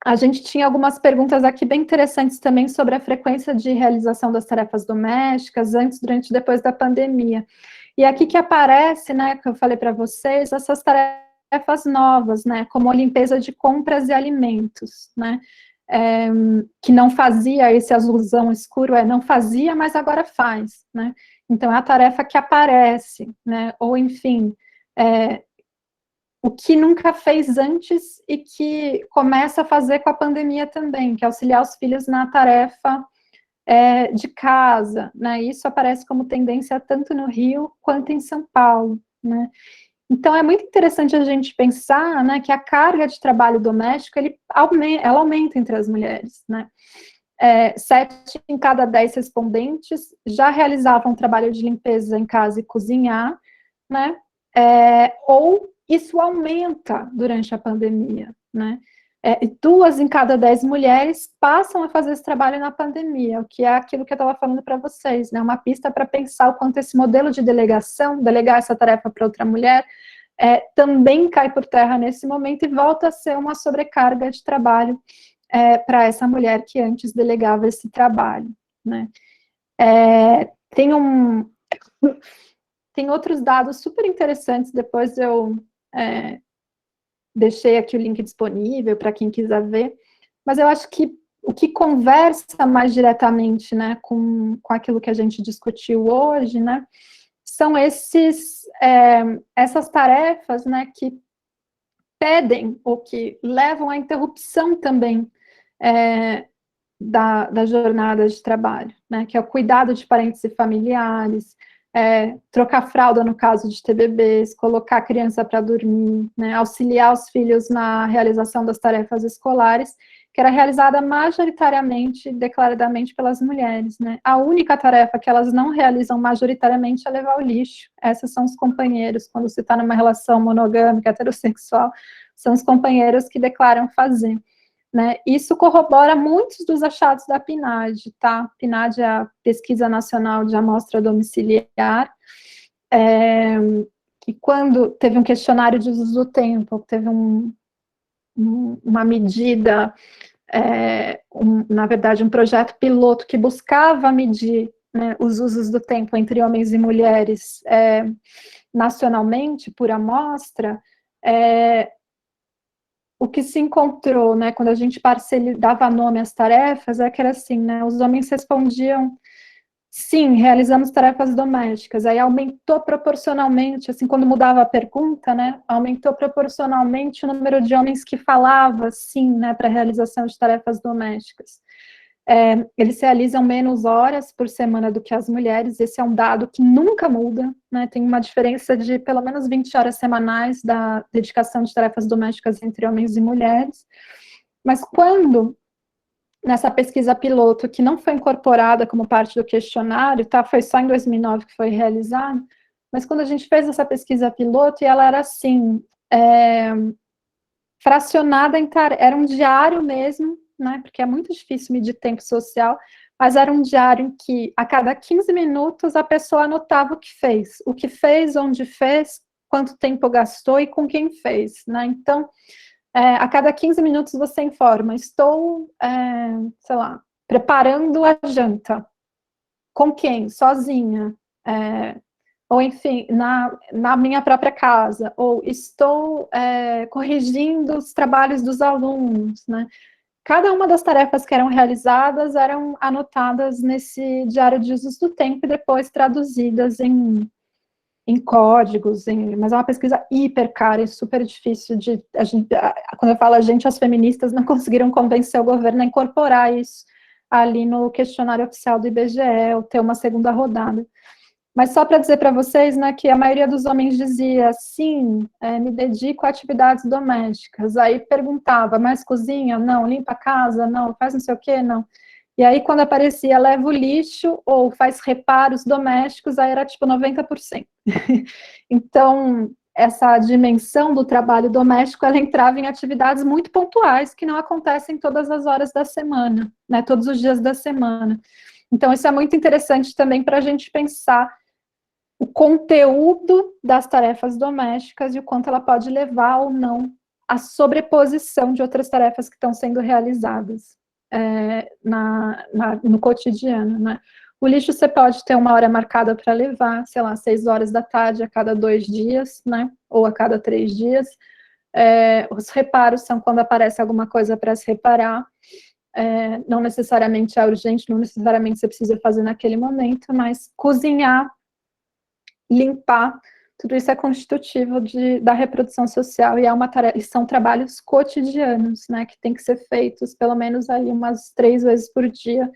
a gente tinha algumas perguntas aqui bem interessantes também sobre a frequência de realização das tarefas domésticas antes, durante e depois da pandemia. E aqui que aparece, né, que eu falei para vocês, essas tarefas novas, né, como a limpeza de compras e alimentos, né, que não fazia, esse azulzão escuro não fazia, mas agora faz, né. Então, é a tarefa que aparece, né, ou enfim, o que nunca fez antes e que começa a fazer com a pandemia também, que é auxiliar os filhos na tarefa de casa, né, isso aparece como tendência tanto no Rio quanto em São Paulo, né. Então, é muito interessante a gente pensar, né, que a carga de trabalho doméstico, ela aumenta entre as mulheres, né. 7 em cada 10 respondentes já realizavam trabalho de limpeza em casa e cozinhar, né, ou isso aumenta durante a pandemia, né, 2 em cada 10 mulheres passam a fazer esse trabalho na pandemia, o que é aquilo que eu estava falando para vocês, né, uma pista para pensar o quanto esse modelo de delegação, delegar essa tarefa para outra mulher, também cai por terra nesse momento e volta a ser uma sobrecarga de trabalho para essa mulher que antes delegava esse trabalho, né. Tem outros dados super interessantes, depois eu deixei aqui o link disponível para quem quiser ver, mas eu acho que o que conversa mais diretamente, né, com aquilo que a gente discutiu hoje, né, são essas tarefas, né, que pedem ou que levam à interrupção também da jornada de trabalho, né, que é o cuidado de parentes e familiares, trocar fralda no caso de ter bebês, colocar a criança para dormir, né, auxiliar os filhos na realização das tarefas escolares, que era realizada majoritariamente, declaradamente pelas mulheres, né. A única tarefa que elas não realizam majoritariamente é levar o lixo. Esses são os companheiros, quando se está numa relação monogâmica, heterossexual, são os companheiros que declaram fazer, né. Isso corrobora muitos dos achados da PNAD, tá? PNAD é a Pesquisa Nacional de Amostra Domiciliar, que quando teve um questionário de uso do tempo, teve uma medida, na verdade, um projeto piloto que buscava medir, né, os usos do tempo entre homens e mulheres nacionalmente, por amostra, o que se encontrou, né, quando a gente dava nome às tarefas, que era assim, né, os homens respondiam, sim, realizamos tarefas domésticas, aí aumentou proporcionalmente, assim, quando mudava a pergunta, né, aumentou proporcionalmente o número de homens que falava sim, né, para a realização de tarefas domésticas. eles realizam menos horas por semana do que as mulheres, esse é um dado que nunca muda, né? Tem uma diferença de pelo menos 20 horas semanais da dedicação de tarefas domésticas entre homens e mulheres, mas quando, nessa pesquisa piloto, que não foi incorporada como parte do questionário, tá? Foi só em 2009 que foi realizada, mas quando a gente fez essa pesquisa piloto, e ela era assim, fracionada em era um diário mesmo, né, porque é muito difícil medir tempo social, mas era um diário em que a cada 15 minutos a pessoa anotava o que fez, onde fez, quanto tempo gastou e com quem fez, né, então, a cada 15 minutos você informa, estou, sei lá, preparando a janta, com quem? Sozinha, ou enfim, na minha própria casa, ou estou corrigindo os trabalhos dos alunos, né? Cada uma das tarefas que eram realizadas eram anotadas nesse diário de usos do tempo e depois traduzidas em códigos, mas é uma pesquisa hiper cara e super difícil quando eu falo a gente, as feministas não conseguiram convencer o governo a incorporar isso ali no questionário oficial do IBGE, ou ter uma segunda rodada. Mas só para dizer para vocês, né, que a maioria dos homens dizia, sim, me dedico a atividades domésticas. Aí perguntava, mas cozinha? Não. Limpa a casa? Não. Faz não sei o quê? Não. E aí, quando aparecia, leva o lixo ou faz reparos domésticos, aí era tipo 90%. Então, essa dimensão do trabalho doméstico, ela entrava em atividades muito pontuais, que não acontecem todas as horas da semana, né, todos os dias da semana. Então, isso é muito interessante também para a gente pensar o conteúdo das tarefas domésticas e o quanto ela pode levar ou não à sobreposição de outras tarefas que estão sendo realizadas no cotidiano, né? O lixo você pode ter uma hora marcada para levar, sei lá, 6 horas da tarde a cada 2 dias, né? Ou a cada 3 dias. Os reparos são quando aparece alguma coisa para se reparar. Não necessariamente é urgente, não necessariamente você precisa fazer naquele momento, mas cozinhar, limpar, tudo isso é constitutivo da reprodução social e são trabalhos cotidianos, né, que tem que ser feitos pelo menos ali umas 3 vezes por dia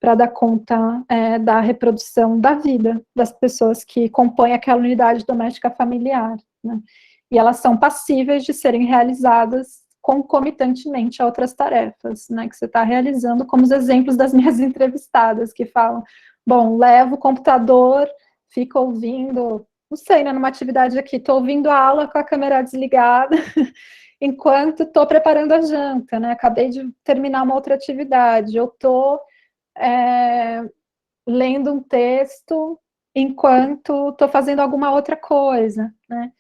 para dar conta da reprodução da vida das pessoas que compõem aquela unidade doméstica familiar, né, e elas são passíveis de serem realizadas concomitantemente a outras tarefas, né, que você está realizando, como os exemplos das minhas entrevistadas, que falam, bom, levo o computador, fico ouvindo, não sei, né, numa atividade aqui, estou ouvindo a aula com a câmera desligada, enquanto estou preparando a janta, né, acabei de terminar uma outra atividade, eu estou lendo um texto enquanto estou fazendo alguma outra coisa, né.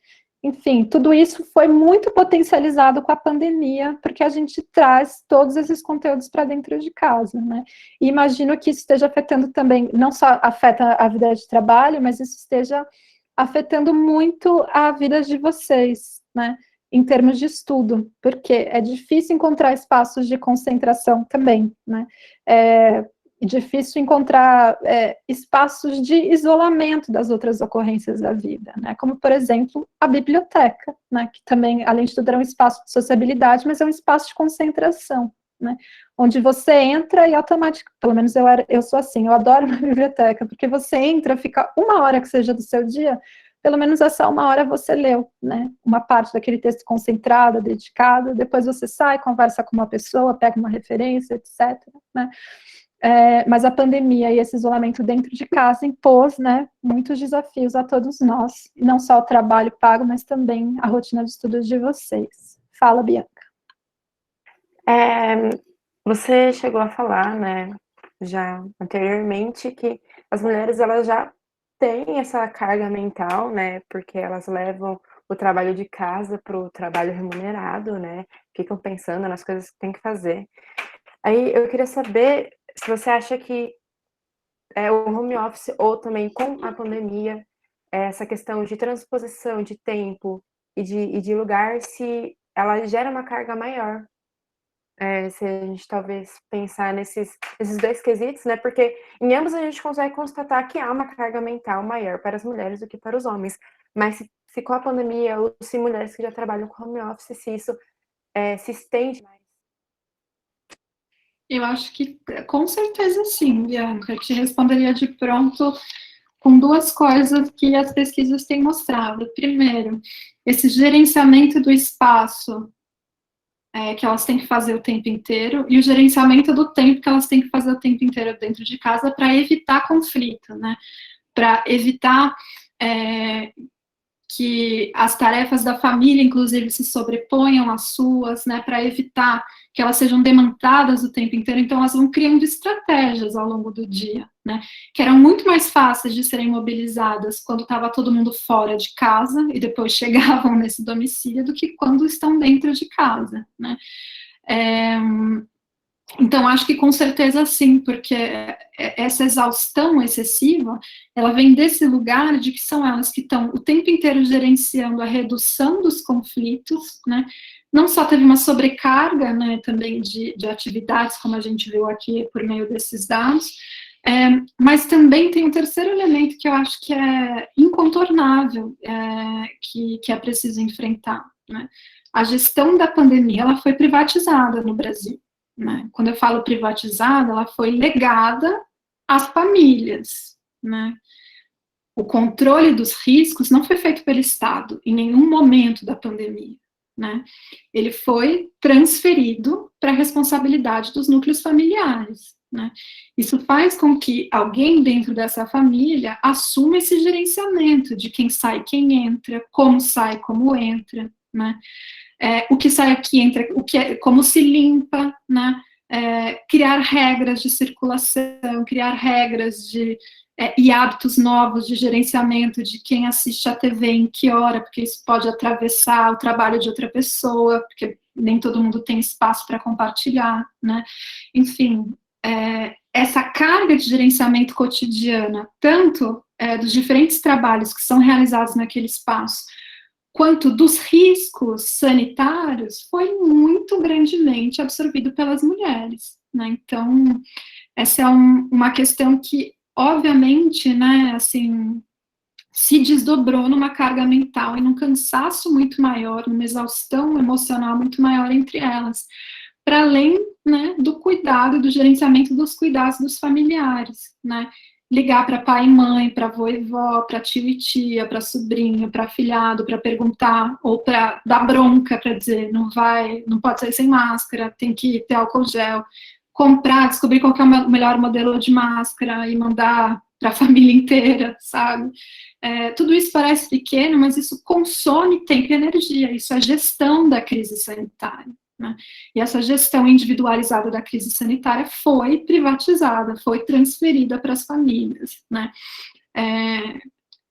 Enfim, tudo isso foi muito potencializado com a pandemia, porque a gente traz todos esses conteúdos para dentro de casa, né? E imagino que isso esteja afetando também, não só afeta a vida de trabalho, mas isso esteja afetando muito a vida de vocês, né? Em termos de estudo, porque é difícil encontrar espaços de concentração também, né? Difícil encontrar espaços de isolamento das outras ocorrências da vida, né? Como, por exemplo, a biblioteca, né? Que também, além de tudo, é um espaço de sociabilidade, mas é um espaço de concentração, né? Onde você entra e automaticamente, pelo menos eu sou assim, eu adoro uma biblioteca, porque você entra, fica uma hora que seja do seu dia, pelo menos essa uma hora você leu, né? Uma parte daquele texto concentrada, dedicada, depois você sai, conversa com uma pessoa, pega uma referência, etc., né? Mas a pandemia e esse isolamento dentro de casa impôs, né, muitos desafios a todos nós, e não só o trabalho pago, mas também a rotina de estudos de vocês. Fala, Bianca. Você chegou a falar, né, já anteriormente, que as mulheres elas já têm essa carga mental, né, porque elas levam o trabalho de casa para o trabalho remunerado, né, ficam pensando nas coisas que tem que fazer. Aí eu queria saber se você acha que o home office ou também com a pandemia, essa questão de transposição de tempo e de lugar, se ela gera uma carga maior. Se a gente talvez pensar nesses 2 quesitos, né? Porque em ambos a gente consegue constatar que há uma carga mental maior para as mulheres do que para os homens. Mas se com a pandemia, ou se mulheres que já trabalham com home office, se isso se estende mais. Eu acho que com certeza sim, Bianca. Eu te responderia de pronto com duas coisas que as pesquisas têm mostrado. Primeiro, esse gerenciamento do espaço que elas têm que fazer o tempo inteiro, e o gerenciamento do tempo que elas têm que fazer o tempo inteiro dentro de casa para evitar conflito, né? Para evitar que as tarefas da família, inclusive, se sobreponham às suas, né, para evitar que elas sejam demandadas o tempo inteiro. Então, elas vão criando estratégias ao longo do dia, né, que eram muito mais fáceis de serem mobilizadas quando estava todo mundo fora de casa e depois chegavam nesse domicílio do que quando estão dentro de casa, né. Então, acho que com certeza sim, porque essa exaustão excessiva, ela vem desse lugar de que são elas que estão o tempo inteiro gerenciando a redução dos conflitos, né? Não só teve uma sobrecarga, né, também de atividades, como a gente viu aqui por meio desses dados, mas também tem um terceiro elemento que eu acho que é incontornável, que é preciso enfrentar, né? A gestão da pandemia, ela foi privatizada no Brasil. Né? Quando eu falo privatizada, ela foi legada às famílias. Né? O controle dos riscos não foi feito pelo Estado em nenhum momento da pandemia. Né? Ele foi transferido para a responsabilidade dos núcleos familiares. Né? Isso faz com que alguém dentro dessa família assuma esse gerenciamento de quem sai, quem entra, como entra, né? O que sai aqui entra, como se limpa, né? Criar regras de circulação, criar regras e hábitos novos de gerenciamento de quem assiste a TV em que hora, porque isso pode atravessar o trabalho de outra pessoa, porque nem todo mundo tem espaço para compartilhar, né? Enfim, essa carga de gerenciamento cotidiana, tanto dos diferentes trabalhos que são realizados naquele espaço, quanto dos riscos sanitários, foi muito grandemente absorvido pelas mulheres, né? Então, essa é uma questão que, obviamente, né, assim, se desdobrou numa carga mental e num cansaço muito maior, numa exaustão emocional muito maior entre elas, para além, né, do cuidado, do gerenciamento dos cuidados dos familiares, né? Ligar para pai e mãe, para avô e vó, para tio e tia, para sobrinho, para afilhado, para perguntar, ou para dar bronca, para dizer, não pode sair sem máscara, tem que ter álcool gel, comprar, descobrir qual que é o melhor modelo de máscara e mandar para a família inteira, sabe? Tudo isso parece pequeno, mas isso consome tempo e energia, isso é gestão da crise sanitária. Né? E essa gestão individualizada da crise sanitária foi privatizada, foi transferida para as famílias. Né?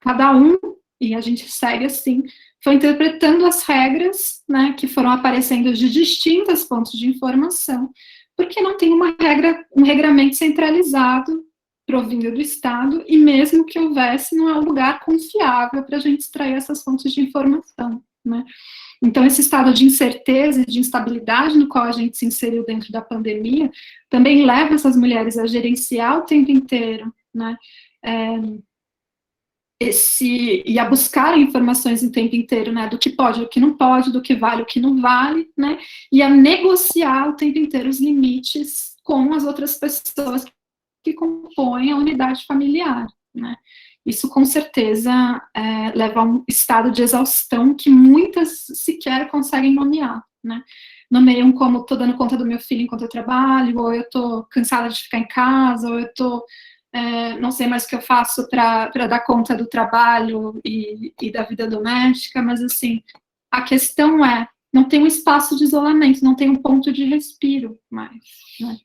Cada um, e a gente segue assim, foi interpretando as regras, né, que foram aparecendo de distintas fontes de informação, porque não tem um regramento centralizado provindo do Estado, e mesmo que houvesse, não é um lugar confiável para a gente extrair essas fontes de informação. Né? Então, esse estado de incerteza e de instabilidade no qual a gente se inseriu dentro da pandemia, também leva essas mulheres a gerenciar o tempo inteiro, né? E a buscar informações o tempo inteiro, né? Do que pode, do que não pode, do que vale, o que não vale, né? E a negociar o tempo inteiro os limites com as outras pessoas que compõem a unidade familiar, né? Isso, com certeza, leva a um estado de exaustão que muitas sequer conseguem nomear, né? Nomeiam como estou dando conta do meu filho enquanto eu trabalho, ou eu estou cansada de ficar em casa, ou eu estou, não sei mais o que eu faço para dar conta do trabalho e da vida doméstica, mas, assim, a questão não tem um espaço de isolamento, não tem um ponto de respiro mais, né?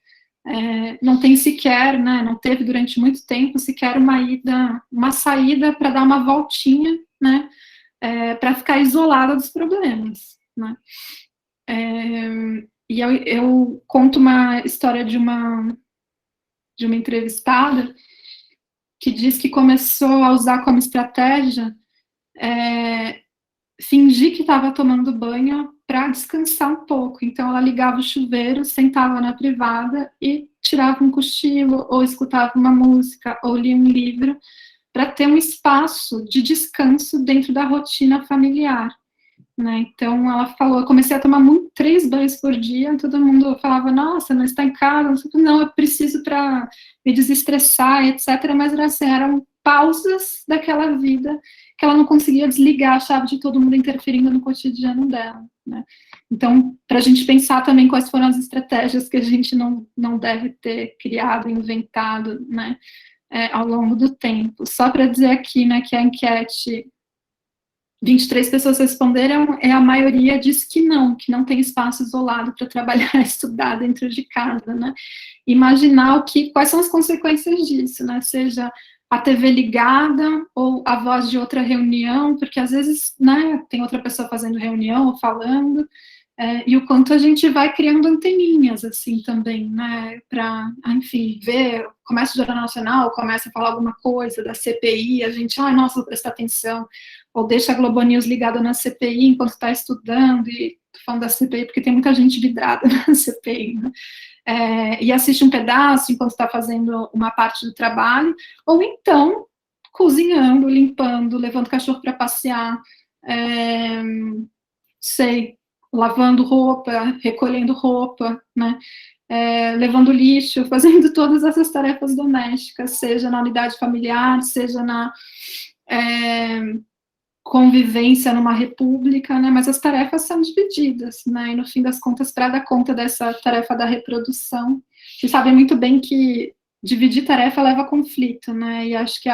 Não tem sequer, né, não teve durante muito tempo sequer uma saída para dar uma voltinha, né, para ficar isolada dos problemas, né. E eu conto uma história de uma entrevistada que diz que começou a usar como estratégia fingir que estava tomando banho para descansar um pouco. Então, ela ligava o chuveiro, sentava na privada e tirava um cochilo, ou escutava uma música, ou lia um livro, para ter um espaço de descanso dentro da rotina familiar. né? Então, ela falou, eu comecei a tomar 3 banhos por dia, todo mundo falava, nossa, mas está em casa, não, eu preciso para me desestressar, etc. Mas assim, eram pausas daquela vida que ela não conseguia desligar, achava de todo mundo interferindo no cotidiano dela, né? Então, para a gente pensar também quais foram as estratégias que a gente não deve ter criado, inventado, né, ao longo do tempo. Só para dizer aqui, né, que a enquete, 23 pessoas responderam, a maioria diz que não tem espaço isolado para trabalhar e estudar dentro de casa, né? Imaginar quais são as consequências disso, né? Seja a TV ligada ou a voz de outra reunião, porque às vezes, né, tem outra pessoa fazendo reunião ou falando, e o quanto a gente vai criando anteninhas, assim, também, né, para, enfim, ver, começa o Jornal Nacional, começa a falar alguma coisa da CPI, a gente, nossa, vou prestar atenção, ou deixa a Globo News ligada na CPI enquanto está estudando, e tô falando da CPI porque tem muita gente vidrada na CPI, né? E assiste um pedaço enquanto está fazendo uma parte do trabalho, ou então cozinhando, limpando, levando o cachorro para passear, lavando roupa, recolhendo roupa, né? Levando lixo, fazendo todas essas tarefas domésticas, seja na unidade familiar, seja na convivência numa república, né? Mas as tarefas são divididas, né? E no fim das contas, para dar conta dessa tarefa da reprodução, vocês sabem muito bem que dividir tarefa leva a conflito, né? E acho que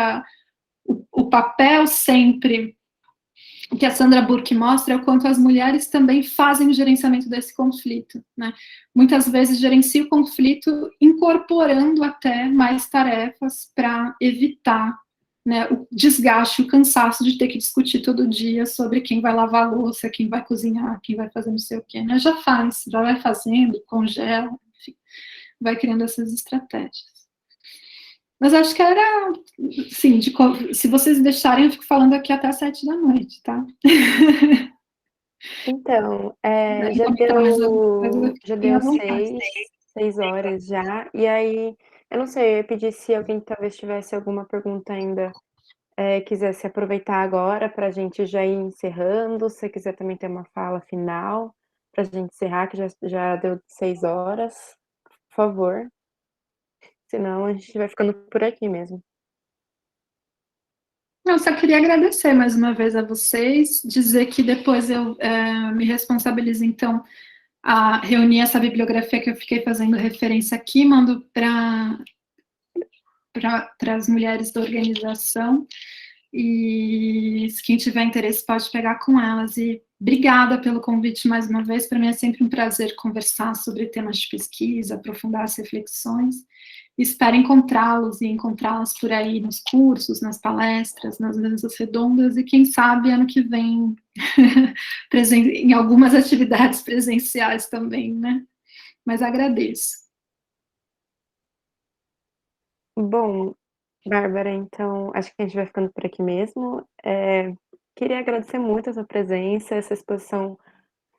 o papel sempre que a Sandra Burke mostra é o quanto as mulheres também fazem o gerenciamento desse conflito, né? Muitas vezes gerencia o conflito incorporando até mais tarefas para evitar, né, o desgaste, o cansaço de ter que discutir todo dia sobre quem vai lavar a louça, quem vai cozinhar, quem vai fazer não sei o quê, né? Já vai fazendo, congela, enfim, vai criando essas estratégias. Mas acho que era, sim, se vocês deixarem, eu fico falando aqui até 7 da noite, tá? Então, já Tenha deu vontade. 6 horas já, e aí, eu não sei, eu ia pedir se alguém talvez tivesse alguma pergunta ainda, quisesse aproveitar agora para a gente já ir encerrando, se quiser também ter uma fala final, para a gente encerrar, que já deu 6 horas, por favor, senão a gente vai ficando por aqui mesmo. Eu só queria agradecer mais uma vez a vocês, dizer que depois eu me responsabilizo, então, a reunir essa bibliografia que eu fiquei fazendo referência aqui, mando para as mulheres da organização, e quem tiver interesse pode pegar com elas. E obrigada pelo convite mais uma vez, para mim é sempre um prazer conversar sobre temas de pesquisa, aprofundar as reflexões. Espero encontrá-los e encontrá-las por aí nos cursos, nas palestras, nas mesas redondas, e quem sabe ano que vem em algumas atividades presenciais também, né? Mas agradeço. Bom, Bárbara, então acho que a gente vai ficando por aqui mesmo. Queria agradecer muito a sua presença, essa exposição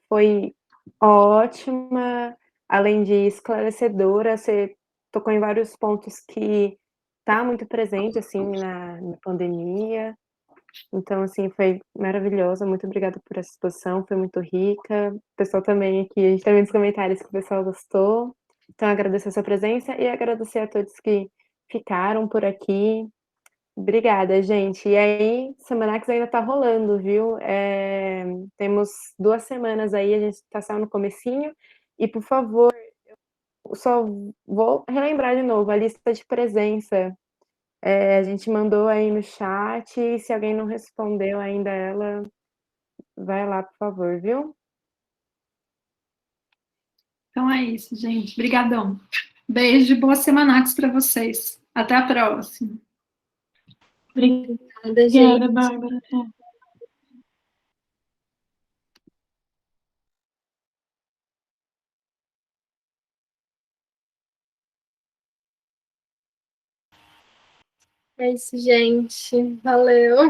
foi ótima, além de esclarecedora, você tocou em vários pontos que tá muito presente, assim, na pandemia. Então, assim, foi maravilhosa, muito obrigada por essa exposição, foi muito rica. O pessoal também aqui, a gente tá vendo nos comentários que o pessoal gostou. Então, agradecer a sua presença e agradecer a todos que ficaram por aqui. Obrigada, gente. E aí, Semanax ainda tá rolando, viu? Temos 2 semanas aí, a gente tá só no comecinho. E, por favor, eu só vou relembrar de novo a lista de presença. A gente mandou aí no chat, e se alguém não respondeu ainda ela, vai lá, por favor, viu? Então é isso, gente. Obrigadão. Beijo e boas semanates para vocês. Até a próxima. Obrigada, gente. Bárbara. É isso, gente. Valeu.